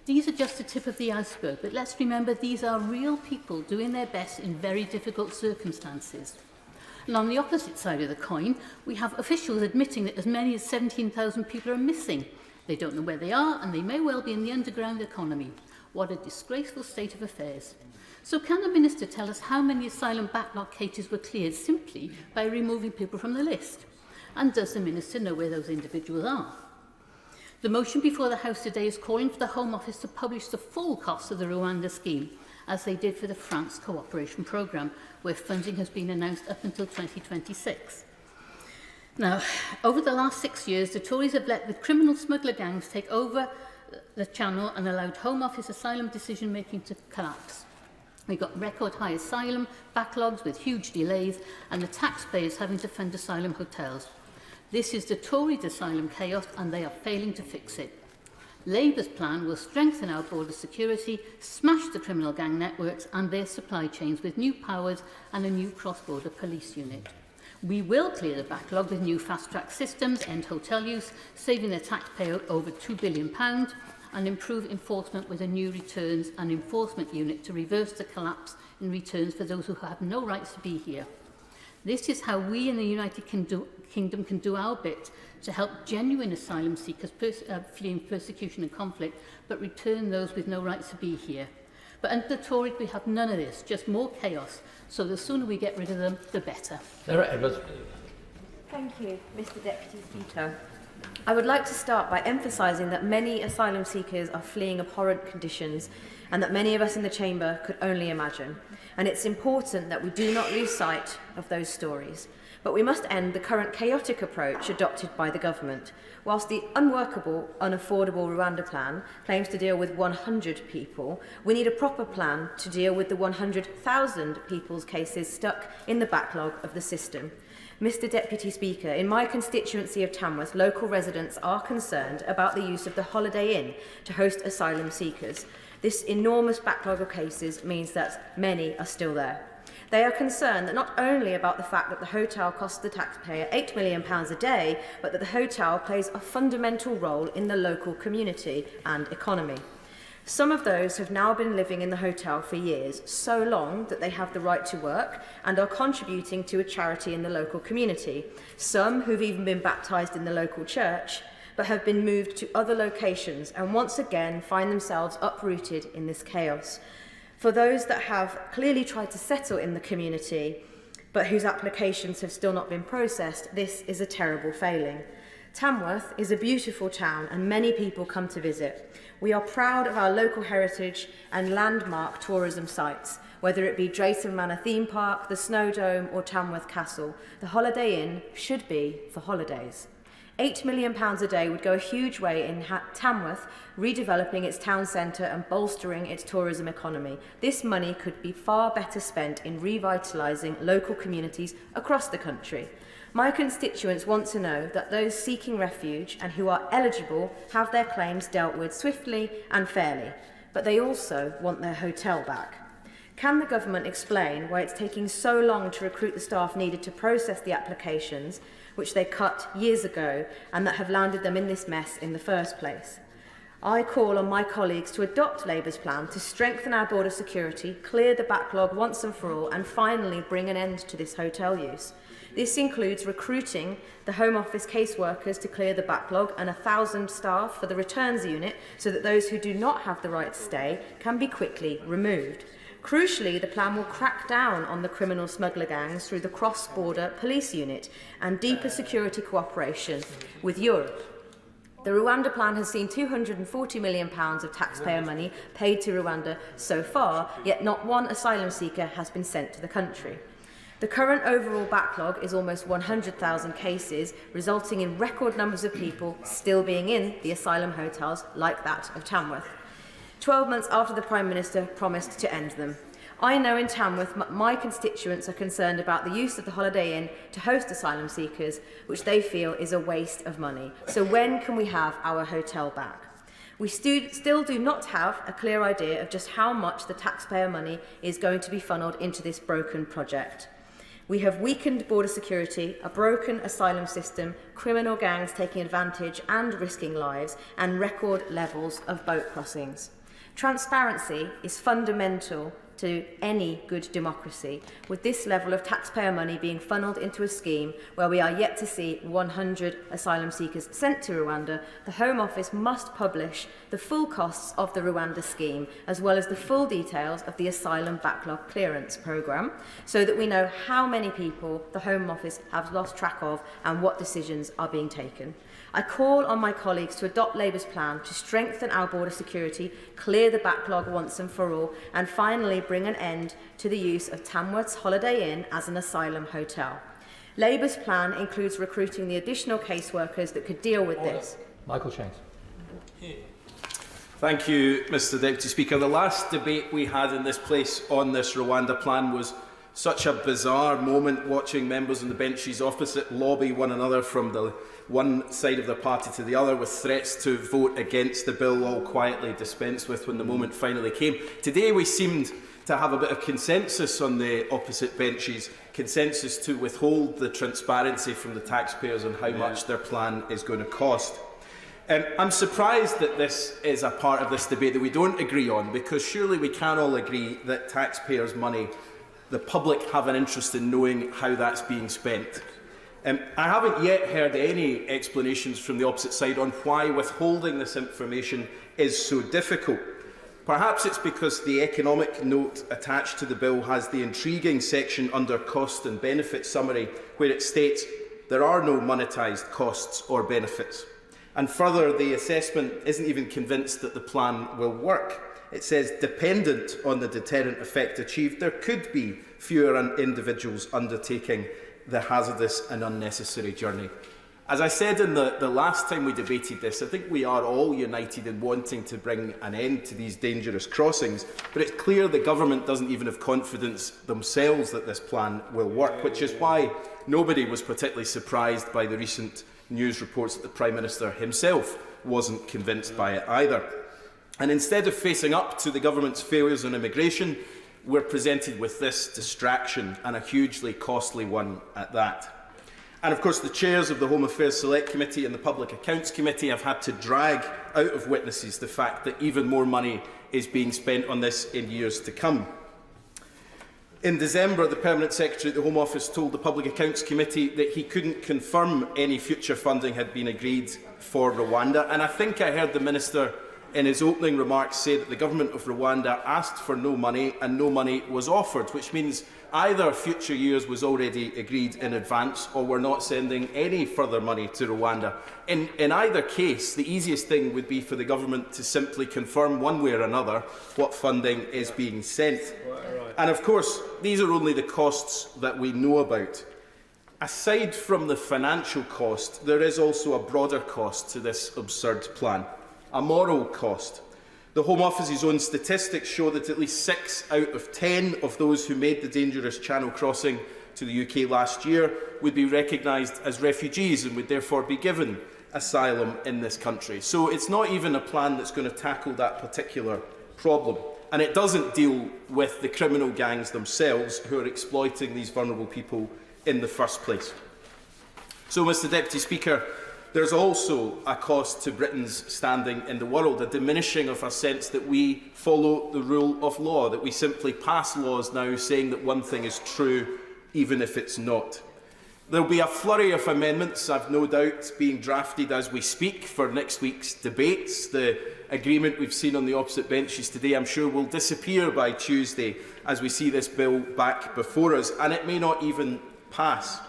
These are just the tip of the iceberg, but let's remember these are real people doing their best in very difficult circumstances. And on the opposite side of the coin, we have officials admitting that as many as 17,000 people are missing. They don't know where they are, and they may well be in the underground economy. What a disgraceful state of affairs. So can the Minister tell us how many asylum backlog cases were cleared simply by removing people from the list? And does the Minister know where those individuals are? The motion before the House today is calling for the Home Office to publish the full costs of the Rwanda scheme, as they did for the France Cooperation Programme, where funding has been announced up until 2026. Now, over the last 6 years, the Tories have let the criminal smuggler gangs take over the channel and allowed Home Office asylum decision-making to collapse. We got record high asylum backlogs with huge delays, and the taxpayers having to fund asylum hotels. This is the Tories' asylum chaos, and they are failing to fix it. Labour's plan will strengthen our border security, smash the criminal gang networks and their supply chains with new powers and a new cross-border police unit. We will clear the backlog with new fast-track systems, end hotel use, saving the taxpayer over £2 billion, and improve enforcement with a new returns and enforcement unit to reverse the collapse in returns for those who have no rights to be here. This is how we in the United Kingdom can do our bit to help genuine asylum seekers fleeing persecution and conflict, but return those with no rights to be here. But under the Tories, we have none of this, just more chaos. So the sooner we get rid of them, the better. Sarah Edwards. Thank you, Mr. Deputy Speaker. I would like to start by emphasising that many asylum seekers are fleeing abhorrent conditions and that many of us in the Chamber could only imagine. And it's important that we do not lose sight of those stories. But we must end the current chaotic approach adopted by the government. Whilst the unworkable, unaffordable Rwanda plan claims to deal with 100 people, we need a proper plan to deal with the 100,000 people's cases stuck in the backlog of the system. Mr. Deputy Speaker, in my constituency of Tamworth, local residents are concerned about the use of the Holiday Inn to host asylum seekers. This enormous backlog of cases means that many are still there. They are concerned that not only about the fact that the hotel costs the taxpayer £8 million a day, but that the hotel plays a fundamental role in the local community and economy. Some of those have now been living in the hotel for years, so long that they have the right to work and are contributing to a charity in the local community. Some who've even been baptised in the local church, but have been moved to other locations and once again find themselves uprooted in this chaos. For those that have clearly tried to settle in the community, but whose applications have still not been processed, this is a terrible failing. Tamworth is a beautiful town and many people come to visit. We are proud of our local heritage and landmark tourism sites, whether it be Drayton Manor Theme Park, the Snow Dome or Tamworth Castle. The Holiday Inn should be for holidays. £8 million a day would go a huge way in Tamworth redeveloping its town centre and bolstering its tourism economy. This money could be far better spent in revitalising local communities across the country. My constituents want to know that those seeking refuge and who are eligible have their claims dealt with swiftly and fairly, but they also want their hotel back. Can the government explain why it's taking so long to recruit the staff needed to process the applications, which they cut years ago and that have landed them in this mess in the first place? I call on my colleagues to adopt Labour's plan to strengthen our border security, clear the backlog once and for all, and finally bring an end to this hotel use. This includes recruiting the Home Office caseworkers to clear the backlog and 1,000 staff for the returns unit so that those who do not have the right to stay can be quickly removed. Crucially, the plan will crack down on the criminal smuggler gangs through the cross-border police unit and deeper security cooperation with Europe. The Rwanda plan has seen £240 million of taxpayer money paid to Rwanda so far, yet not one asylum seeker has been sent to the country. The current overall backlog is almost 100,000 cases, resulting in record numbers of people still being in the asylum hotels like that of Tamworth, 12 months after the Prime Minister promised to end them. I know in Tamworth my constituents are concerned about the use of the Holiday Inn to host asylum seekers, which they feel is a waste of money. So when can we have our hotel back? We still do not have a clear idea of just how much the taxpayer money is going to be funneled into this broken project. We have weakened border security, a broken asylum system, criminal gangs taking advantage and risking lives, and record levels of boat crossings. Transparency is fundamental to any good democracy, with this level of taxpayer money being funnelled into a scheme where we are yet to see 100 asylum seekers sent to Rwanda. The Home Office must publish the full costs of the Rwanda scheme, as well as the full details of the asylum backlog clearance programme, so that we know how many people the Home Office has lost track of and what decisions are being taken. I call on my colleagues to adopt Labour's plan to strengthen our border security, clear the backlog once and for all, and finally bring an end to the use of Tamworth's Holiday Inn as an asylum hotel. Labour's plan includes recruiting the additional caseworkers that could deal with this. Michael Shanks. Thank you, Mr Deputy Speaker. The last debate we had in this place on this Rwanda plan was such a bizarre moment, watching members on the benches opposite lobby one another from the one side of their party to the other with threats to vote against the bill, all quietly dispensed with when the moment finally came. Today we seemed to have a bit of consensus on the opposite benches, consensus to withhold the transparency from the taxpayers on how much their plan is going to cost. I'm surprised that this is a part of this debate that we don't agree on, because surely we can all agree that taxpayers' money, the public have an interest in knowing how that's being spent. I haven't yet heard any explanations from the opposite side on why withholding this information is so difficult. Perhaps it's because the economic note attached to the bill has the intriguing section under Cost and Benefits Summary, where it states there are no monetised costs or benefits. And further, the assessment isn't even convinced that the plan will work. It says, dependent on the deterrent effect achieved, there could be fewer individuals undertaking the hazardous and unnecessary journey. As I said in the last time we debated this, I think we are all united in wanting to bring an end to these dangerous crossings, but it's clear the government doesn't even have confidence themselves that this plan will work, which is why nobody was particularly surprised by the recent news reports that the Prime Minister himself wasn't convinced by it either. And instead of facing up to the government's failures on immigration, we're presented with this distraction, and a hugely costly one at that. And of course, the chairs of the Home Affairs Select Committee and the Public Accounts Committee have had to drag out of witnesses the fact that even more money is being spent on this in years to come. In December, the Permanent Secretary at the Home Office told the Public Accounts Committee that he couldn't confirm any future funding had been agreed for Rwanda, and I think I heard the Minister in his opening remarks say that the government of Rwanda asked for no money and no money was offered, which means either future years was already agreed in advance or we're not sending any further money to Rwanda. In either case, the easiest thing would be for the government to simply confirm one way or another what funding is being sent. And of course, these are only the costs that we know about. Aside from the financial cost, there is also a broader cost to this absurd plan. A moral cost. The Home Office's own statistics show that at least 6 out of 10 of those who made the dangerous Channel crossing to the UK last year would be recognised as refugees and would therefore be given asylum in this country. So it's not even a plan that's going to tackle that particular problem. And it doesn't deal with the criminal gangs themselves who are exploiting these vulnerable people in the first place. So, Mr Deputy Speaker, there's also a cost to Britain's standing in the world, a diminishing of our sense that we follow the rule of law, that we simply pass laws now saying that one thing is true, even if it's not. There will be a flurry of amendments, I've no doubt, being drafted as we speak for next week's debates. The agreement we've seen on the opposite benches today, I'm sure, will disappear by Tuesday as we see this bill back before us, and it may not even pass.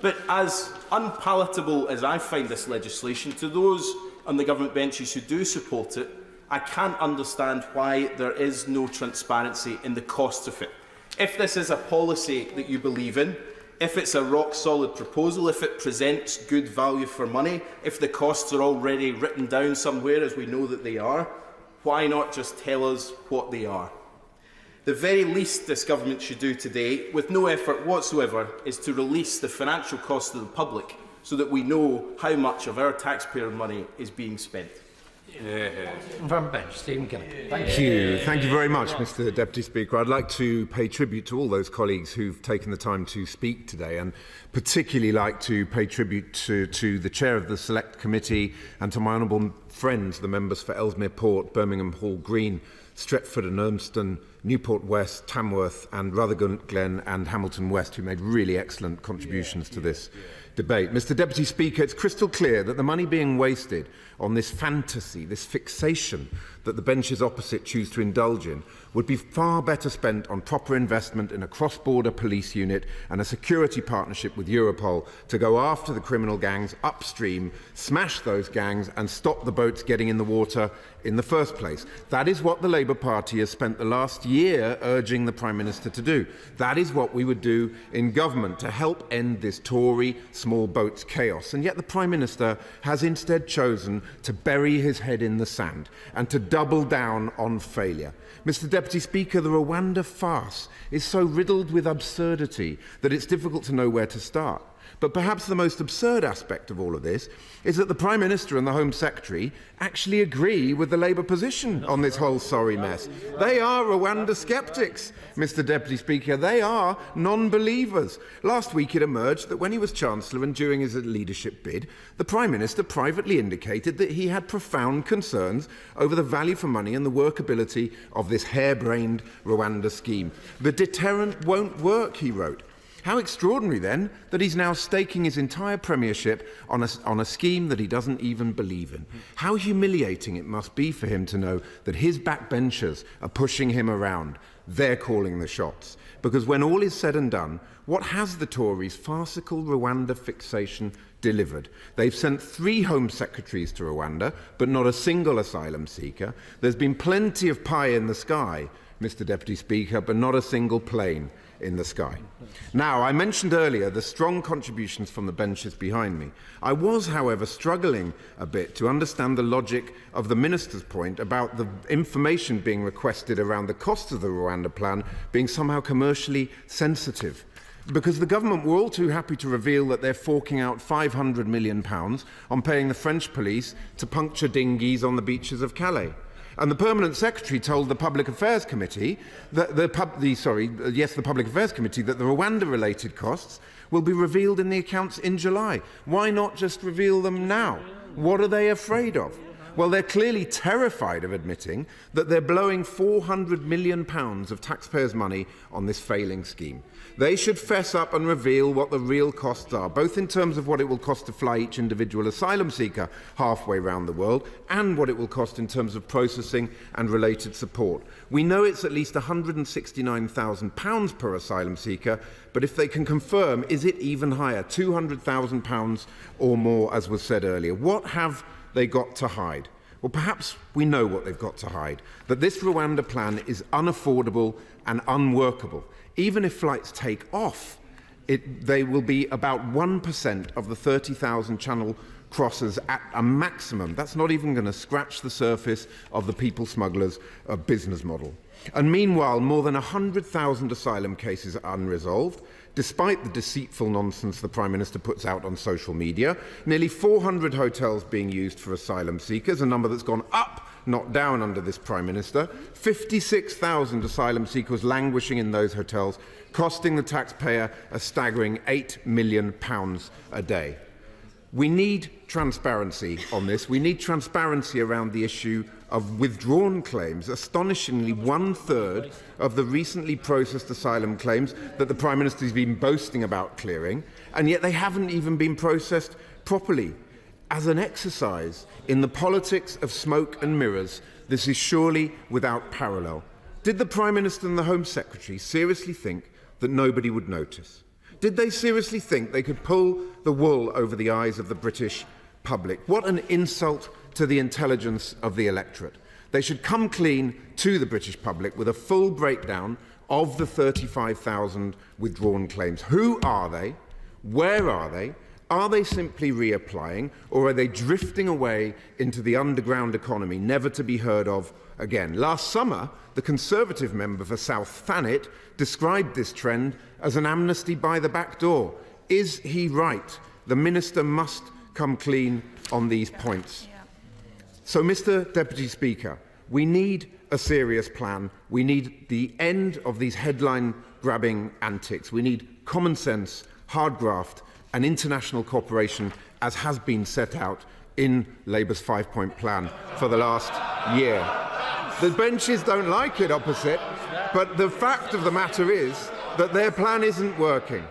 But as unpalatable as I find this legislation, to those on the government benches who do support it, I can't understand why there is no transparency in the cost of it. If this is a policy that you believe in, if it's a rock-solid proposal, if it presents good value for money, if the costs are already written down somewhere, as we know that they are, why not just tell us what they are? The very least this government should do today, with no effort whatsoever, is to release the financial cost to the public so that we know how much of our taxpayer money is being spent. From bench, Stephen Kinnock. Thank you. Thank you very much, Mr. Deputy Speaker. I'd like to pay tribute to all those colleagues who've taken the time to speak today, and particularly like to pay tribute to the chair of the Select Committee and to my honourable friends, the members for Ellesmere Port, Birmingham Hall Green, Stretford and Urmston, Newport West, Tamworth and Rutherglen Glen and Hamilton West, who made really excellent contributions to this debate. Mr. Deputy Speaker, it's crystal clear that the money being wasted on this fantasy, this fixation that the benches opposite choose to indulge in, would be far better spent on proper investment in a cross-border police unit and a security partnership with Europol to go after the criminal gangs upstream, smash those gangs and stop the boats getting in the water in the first place. That is what the Labour Party has spent the last year urging the Prime Minister to do. That is what we would do in government to help end this Tory small boats chaos. And yet the Prime Minister has instead chosen to bury his head in the sand and to double down on failure. Mr. Deputy Speaker, the Rwanda farce is so riddled with absurdity that it's difficult to know where to start. But perhaps the most absurd aspect of all of this is that the Prime Minister and the Home Secretary actually agree with the Labour position on this whole sorry mess. They are Rwanda sceptics, Mr. Deputy Speaker. They are non-believers. Last week it emerged that when he was Chancellor and during his leadership bid, the Prime Minister privately indicated that he had profound concerns over the value for money and the workability of this harebrained Rwanda scheme. The deterrent won't work, he wrote. How extraordinary, then, that he's now staking his entire premiership on a scheme that he doesn't even believe in. How humiliating it must be for him to know that his backbenchers are pushing him around. They're calling the shots. Because when all is said and done, what has the Tories' farcical Rwanda fixation delivered? They've sent 3 Home Secretaries to Rwanda, but not a single asylum seeker. There's been plenty of pie in the sky, Mr. Deputy Speaker, but not a single plane in the sky. Now, I mentioned earlier the strong contributions from the benches behind me. I was, however, struggling a bit to understand the logic of the Minister's point about the information being requested around the cost of the Rwanda plan being somehow commercially sensitive. Because the government were all too happy to reveal that they're forking out £500 million on paying the French police to puncture dinghies on the beaches of Calais. And the Permanent Secretary told the Public Affairs Committee that the Public Affairs Committee that the Rwanda-related costs will be revealed in the accounts in July. Why not just reveal them now? What are they afraid of? Well, they're clearly terrified of admitting that they're blowing £400 million of taxpayers' money on this failing scheme. They should fess up and reveal what the real costs are, both in terms of what it will cost to fly each individual asylum seeker halfway around the world and what it will cost in terms of processing and related support. We know it's at least £169,000 per asylum seeker, but if they can confirm, is it even higher, £200,000 or more, as was said earlier? What have they got to hide? Well, perhaps we know what they've got to hide, that this Rwanda plan is unaffordable and unworkable. Even if flights take off, they will be about 1% of the 30,000 channel crossers at a maximum. That's not even going to scratch the surface of the people smugglers' business model. And meanwhile, more than 100,000 asylum cases are unresolved, despite the deceitful nonsense the Prime Minister puts out on social media. Nearly 400 hotels being used for asylum seekers, a number that's gone up, not down under this Prime Minister. 56,000 asylum seekers languishing in those hotels, costing the taxpayer a staggering £8 million a day. We need transparency on this. We need transparency around the issue of withdrawn claims. Astonishingly, 1/3 of the recently processed asylum claims that the Prime Minister has been boasting about clearing, and yet they haven't even been processed properly. As an exercise in the politics of smoke and mirrors, this is surely without parallel. Did the Prime Minister and the Home Secretary seriously think that nobody would notice? Did they seriously think they could pull the wool over the eyes of the British public? What an insult to the intelligence of the electorate. They should come clean to the British public with a full breakdown of the 35,000 withdrawn claims. Who are they? Where are they? Are they simply reapplying, or are they drifting away into the underground economy, never to be heard of again? Last summer, the Conservative member for South Thanet described this trend as an amnesty by the back door. Is he right? The Minister must come clean on these points. So, Mr. Deputy Speaker, we need a serious plan. We need the end of these headline-grabbing antics. We need common sense, hard graft, and international cooperation, as has been set out in Labour's 5-point plan for the last year. The benches don't like it, opposite, but the fact of the matter is that their plan isn't working.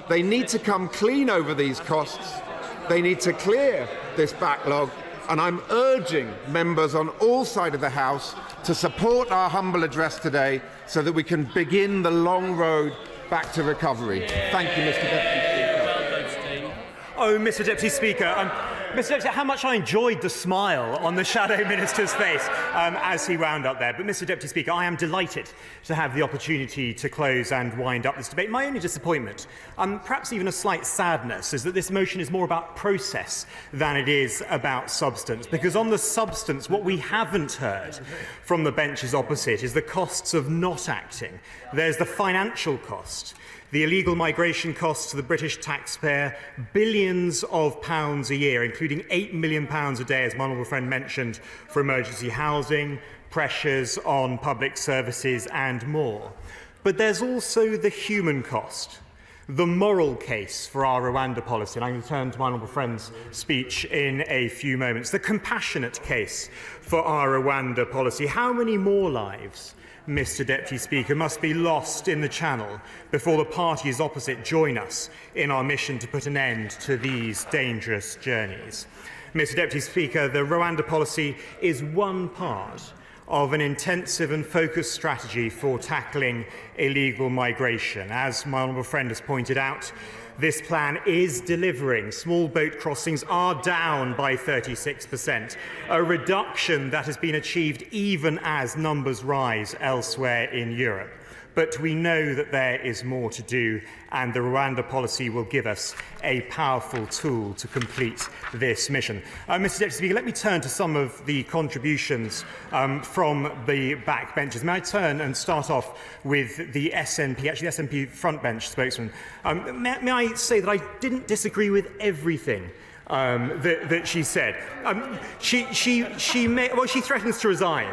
They need to come clean over these costs. They need to clear this backlog, and I'm urging members on all sides of the House to support our humble address today so that we can begin the long road back to recovery. Thank you, Mr. Deputy Speaker. Oh, Mr. Deputy Speaker, Mr. Deputy, how much I enjoyed the smile on the Shadow Minister's face as he wound up there. But, Mr. Deputy Speaker, I am delighted to have the opportunity to close and wind up this debate. My only disappointment, perhaps even a slight sadness, is that this motion is more about process than it is about substance. Because on the substance, what we haven't heard from the benches opposite is the costs of not acting. There's the financial cost. The illegal migration costs to the British taxpayer, billions of pounds a year, including £8 million a day, as my honourable friend mentioned, for emergency housing, pressures on public services and more. But there's also the human cost, the moral case for our Rwanda policy, and I'm going to turn to my honourable friend's speech in a few moments, the compassionate case for our Rwanda policy. How many more lives, Mr. Deputy Speaker, must be lost in the Channel before the parties opposite join us in our mission to put an end to these dangerous journeys? Mr. Deputy Speaker, the Rwanda policy is one part of an intensive and focused strategy for tackling illegal migration. As my honourable friend has pointed out, this plan is delivering. Small boat crossings are down by 36%, a reduction that has been achieved even as numbers rise elsewhere in Europe. But we know that there is more to do, and the Rwanda policy will give us a powerful tool to complete this mission. Mr. Deputy Speaker, let me turn to some of the contributions from the backbenchers. May I turn and start off with the SNP, actually the SNP frontbench spokesman. May I say that I didn't disagree with everything that she said. She threatens to resign.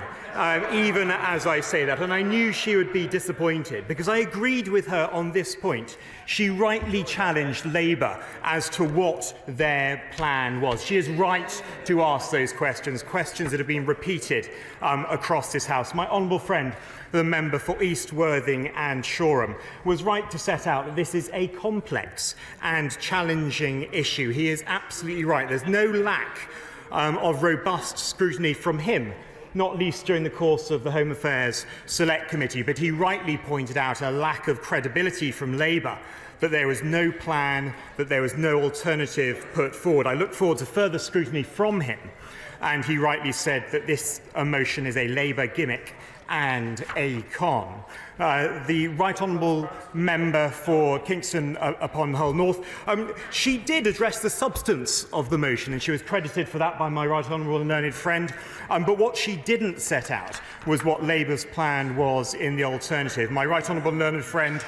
Even as I say that, and I knew she would be disappointed because I agreed with her on this point. She rightly challenged Labour as to what their plan was. She is right to ask those questions, questions that have been repeated across this House. My honourable friend, the member for East Worthing and Shoreham, was right to set out that this is a complex and challenging issue. He is absolutely right. There's no lack of robust scrutiny from him, not least during the course of the Home Affairs Select Committee, but he rightly pointed out a lack of credibility from Labour, that there was no plan, that there was no alternative put forward. I look forward to further scrutiny from him, and he rightly said that this motion is a Labour gimmick and a con. The Right Honourable Member for Kingston upon Hull North, she did address the substance of the motion, and she was credited for that by my Right Honourable and learned friend. But what she didn't set out was what Labour's plan was in the alternative. My Right Honourable and learned friend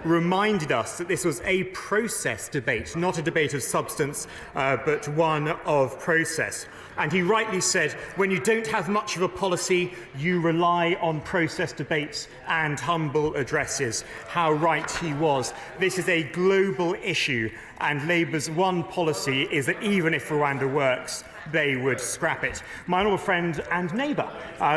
reminded us that this was a process debate, not a debate of substance, but one of process. And he rightly said, when you don't have much of a policy, you rely on process debates and humble addresses. How right he was. This is a global issue, and Labour's one policy is that even if Rwanda works, they would scrap it. My honourable friend and neighbour,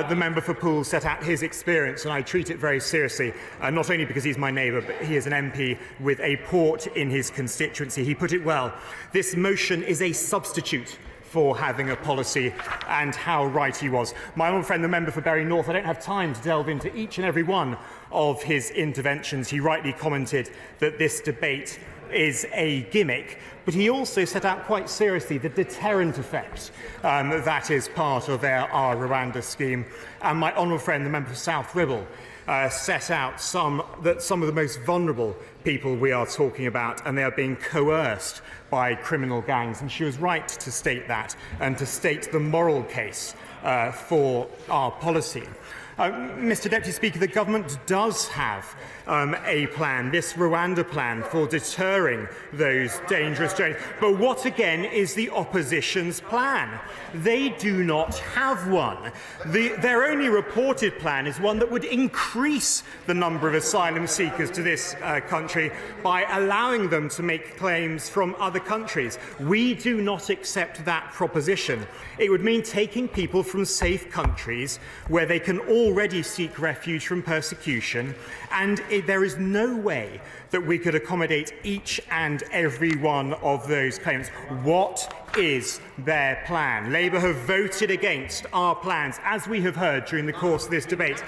the member for Poole, set out his experience, and I treat it very seriously, not only because he's my neighbour, but he is an MP with a port in his constituency. He put it well. This motion is a substitute for having a policy, and how right he was. My old friend, the member for Bury North, I don't have time to delve into each and every one of his interventions. He rightly commented that this debate is a gimmick, but he also set out quite seriously the deterrent effect that is part of our Rwanda scheme. And my honourable friend, the member for South Ribble, set out some of the most vulnerable people we are talking about, and they are being coerced by criminal gangs. And she was right to state that and to state the moral case for our policy. Mr. Deputy Speaker, the government does have a plan, this Rwanda plan, for deterring those dangerous journeys. But what again is the opposition's plan? They do not have one. Their only reported plan is one that would increase the number of asylum seekers to this country by allowing them to make claims from other countries. We do not accept that proposition. It would mean taking people from safe countries where they can already seek refuge from persecution, and there is no way that we could accommodate each and every one of those claims. What is their plan? Labour have voted against our plans, as we have heard during the course of this debate.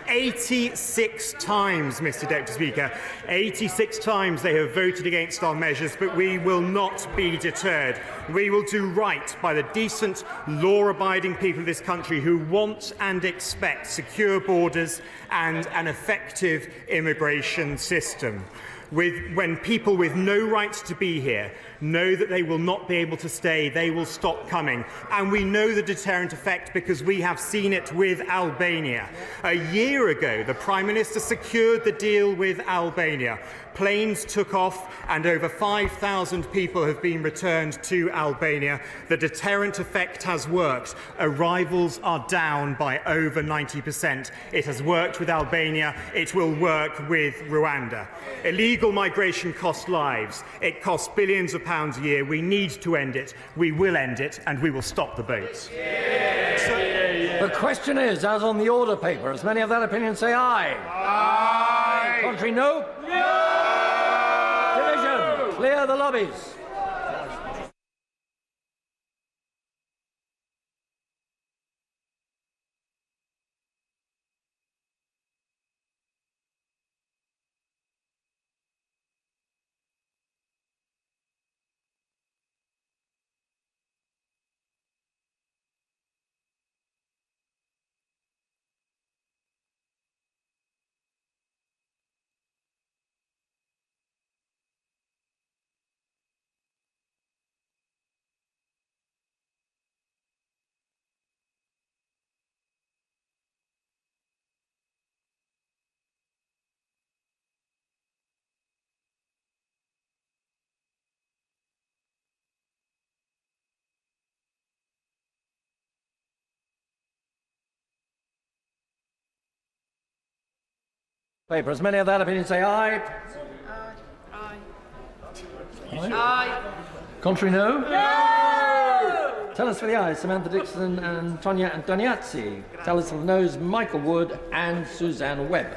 86 times, Mr. Deputy Speaker. 86 times they have voted against our measures, but we will not be deterred. We will do right by the decent, law-abiding people of this country who want and expect secure borders and an effective immigration system. When people with no right to be here know that they will not be able to stay, they will stop coming. And we know the deterrent effect because we have seen it with Albania. A year ago, the Prime Minister secured the deal with Albania. Planes took off and over 5,000 people have been returned to Albania. The deterrent effect has worked. Arrivals are down by over 90%. It has worked with Albania. It will work with Rwanda. Illegal migration costs lives. It costs billions of pounds a year. We need to end it. We will end it, and we will stop the boats. The question is, as on the order paper, as many of that opinion say aye. Aye. Contrary, no? No! Division. Clear the lobbies. Paper. As many of that opinion say aye. Aye. Aye. Aye. Contrary, no? No! Tell us for the ayes, Samantha Dixon and Tonya Antoniazzi. Tell us for the noes, Michael Wood and Suzanne Webb.